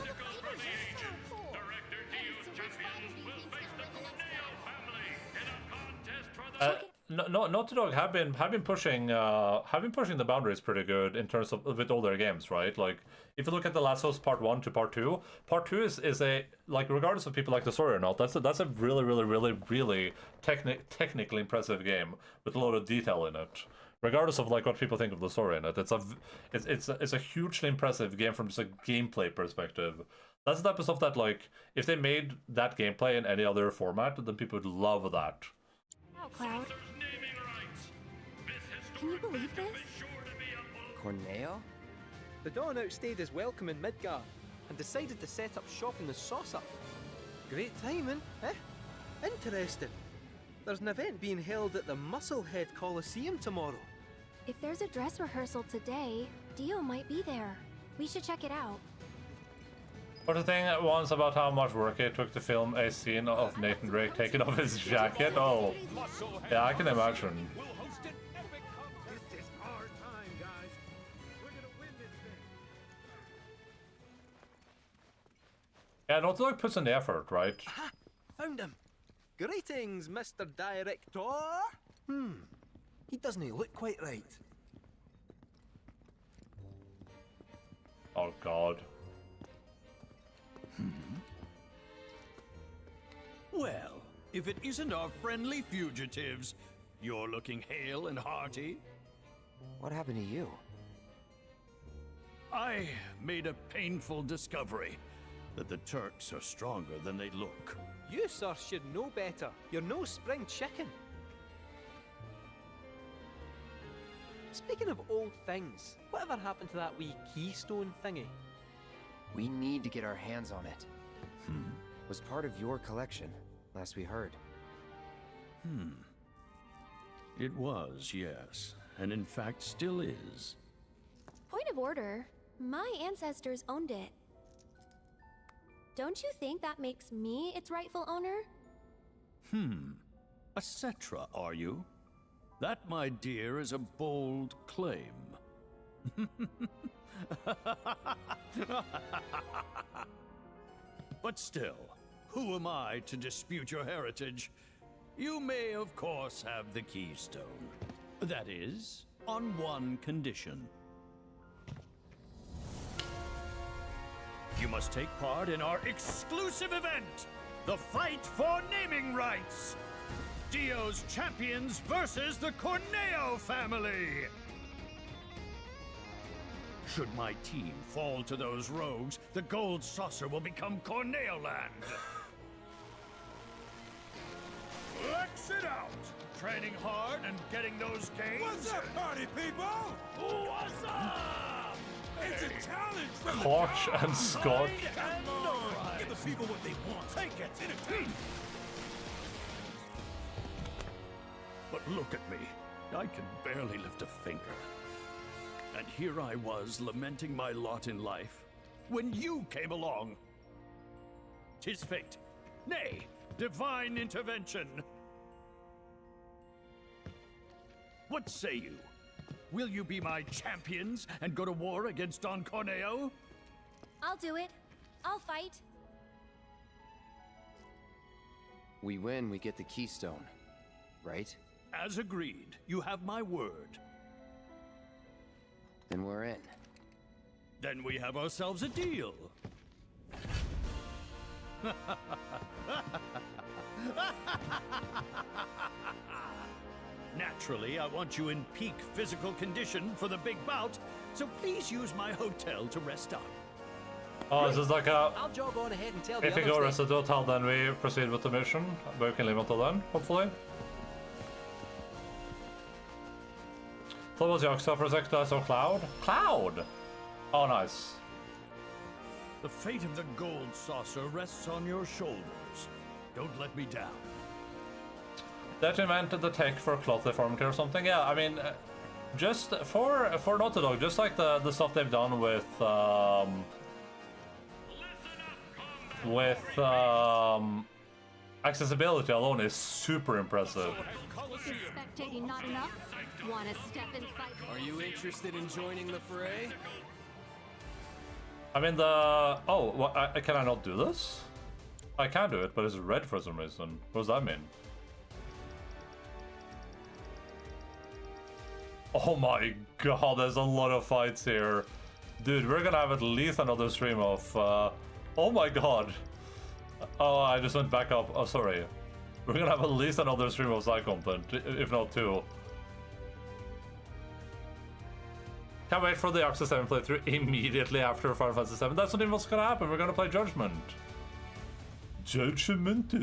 Naughty Dog have been pushing the boundaries pretty good in terms of with all their games, right? Like if you look at The Last of Us Part 1 to Part 2, Part 2 is a, like, regardless of people like the story or not, that's a really technically impressive game with a lot of detail in it. Regardless of like what people think of the story in it, it's a hugely impressive game from just a gameplay perspective. That's the type of stuff that, like, if they made that gameplay in any other format, then people would love that. Oh, Cloud. Can you believe this? Corneo? The Dawn outstayed his welcome in Midgar and decided to set up shop in the Saucer. Great timing, eh? Interesting. There's an event being held at the Musclehead Coliseum tomorrow. If there's a dress rehearsal today, Dio might be there. We should check it out. But the thing once about how much work it took to film a scene of Nathan Drake taking off his jacket, oh, yeah, I can imagine. Yeah, Naughty Dog puts in the effort, right? Aha! Found him! Greetings, Mr. Director! He doesn't look quite right. Oh, God. Well, if it isn't our friendly fugitives, you're looking hale and hearty. What happened to you? I made a painful discovery that the Turks are stronger than they look. You, sir, should know better. You're no spring chicken. Speaking of old things, whatever happened to that wee keystone thingy? We need to get our hands on it. Was part of your collection, last we heard. It was, yes. And in fact still is. Point of order. My ancestors owned it. Don't you think that makes me its rightful owner? A Cetra, are you? That, my dear, is a bold claim. But still, who am I to dispute your heritage? You may, of course, have the keystone. That is, on one condition. You must take part in our exclusive event, the Fight for Naming Rights. Dio's champions versus the Corneo family. Should my team fall to those rogues, the gold saucer will become Corneo land. Let's it out! Training hard and getting those gains. What's up, party people? What's up? It's a challenge from Koch the and Scott. Give the people what they want. Take it, entertain. But look at me. I can barely lift a finger. And here I was, lamenting my lot in life, when you came along. 'Tis fate. Nay, divine intervention. What say you? Will you be my champions and go to war against Don Corneo? I'll do it. I'll fight. We win, we get the keystone, right? As agreed. You have my word. Then we're in. Then we have ourselves a deal. Naturally, I want you in peak physical condition for the big bout, so please use my hotel to rest up. Oh, is this like a... I'll jog on ahead and tell the If we others go then. rest at the hotel, then we proceed with the mission. But we can leave until then, hopefully. Thought it was Yoxa for a sec, I saw Cloud. Cloud! Oh, nice. The fate of the gold saucer rests on your shoulders. Don't let me down. That invented the tech for cloth deformity or something? Yeah, I mean, just for Naughty Dog, just like the stuff they've done with accessibility alone is super impressive. Is spectating not enough? Want to step inside? Are you interested in joining the fray? I mean, oh, can I not do this? I can do it, but it's red for some reason. What does that mean? Oh my god, there's a lot of fights here. Dude, we're gonna have at least another stream of, oh my god. Oh, I just went back up. Oh, sorry. We're gonna have at least another stream of side content, if not two. Can't wait for the Yakuza 7 playthrough immediately after Final Fantasy 7. That's not even what's gonna happen. We're gonna play Judgment. Judgment.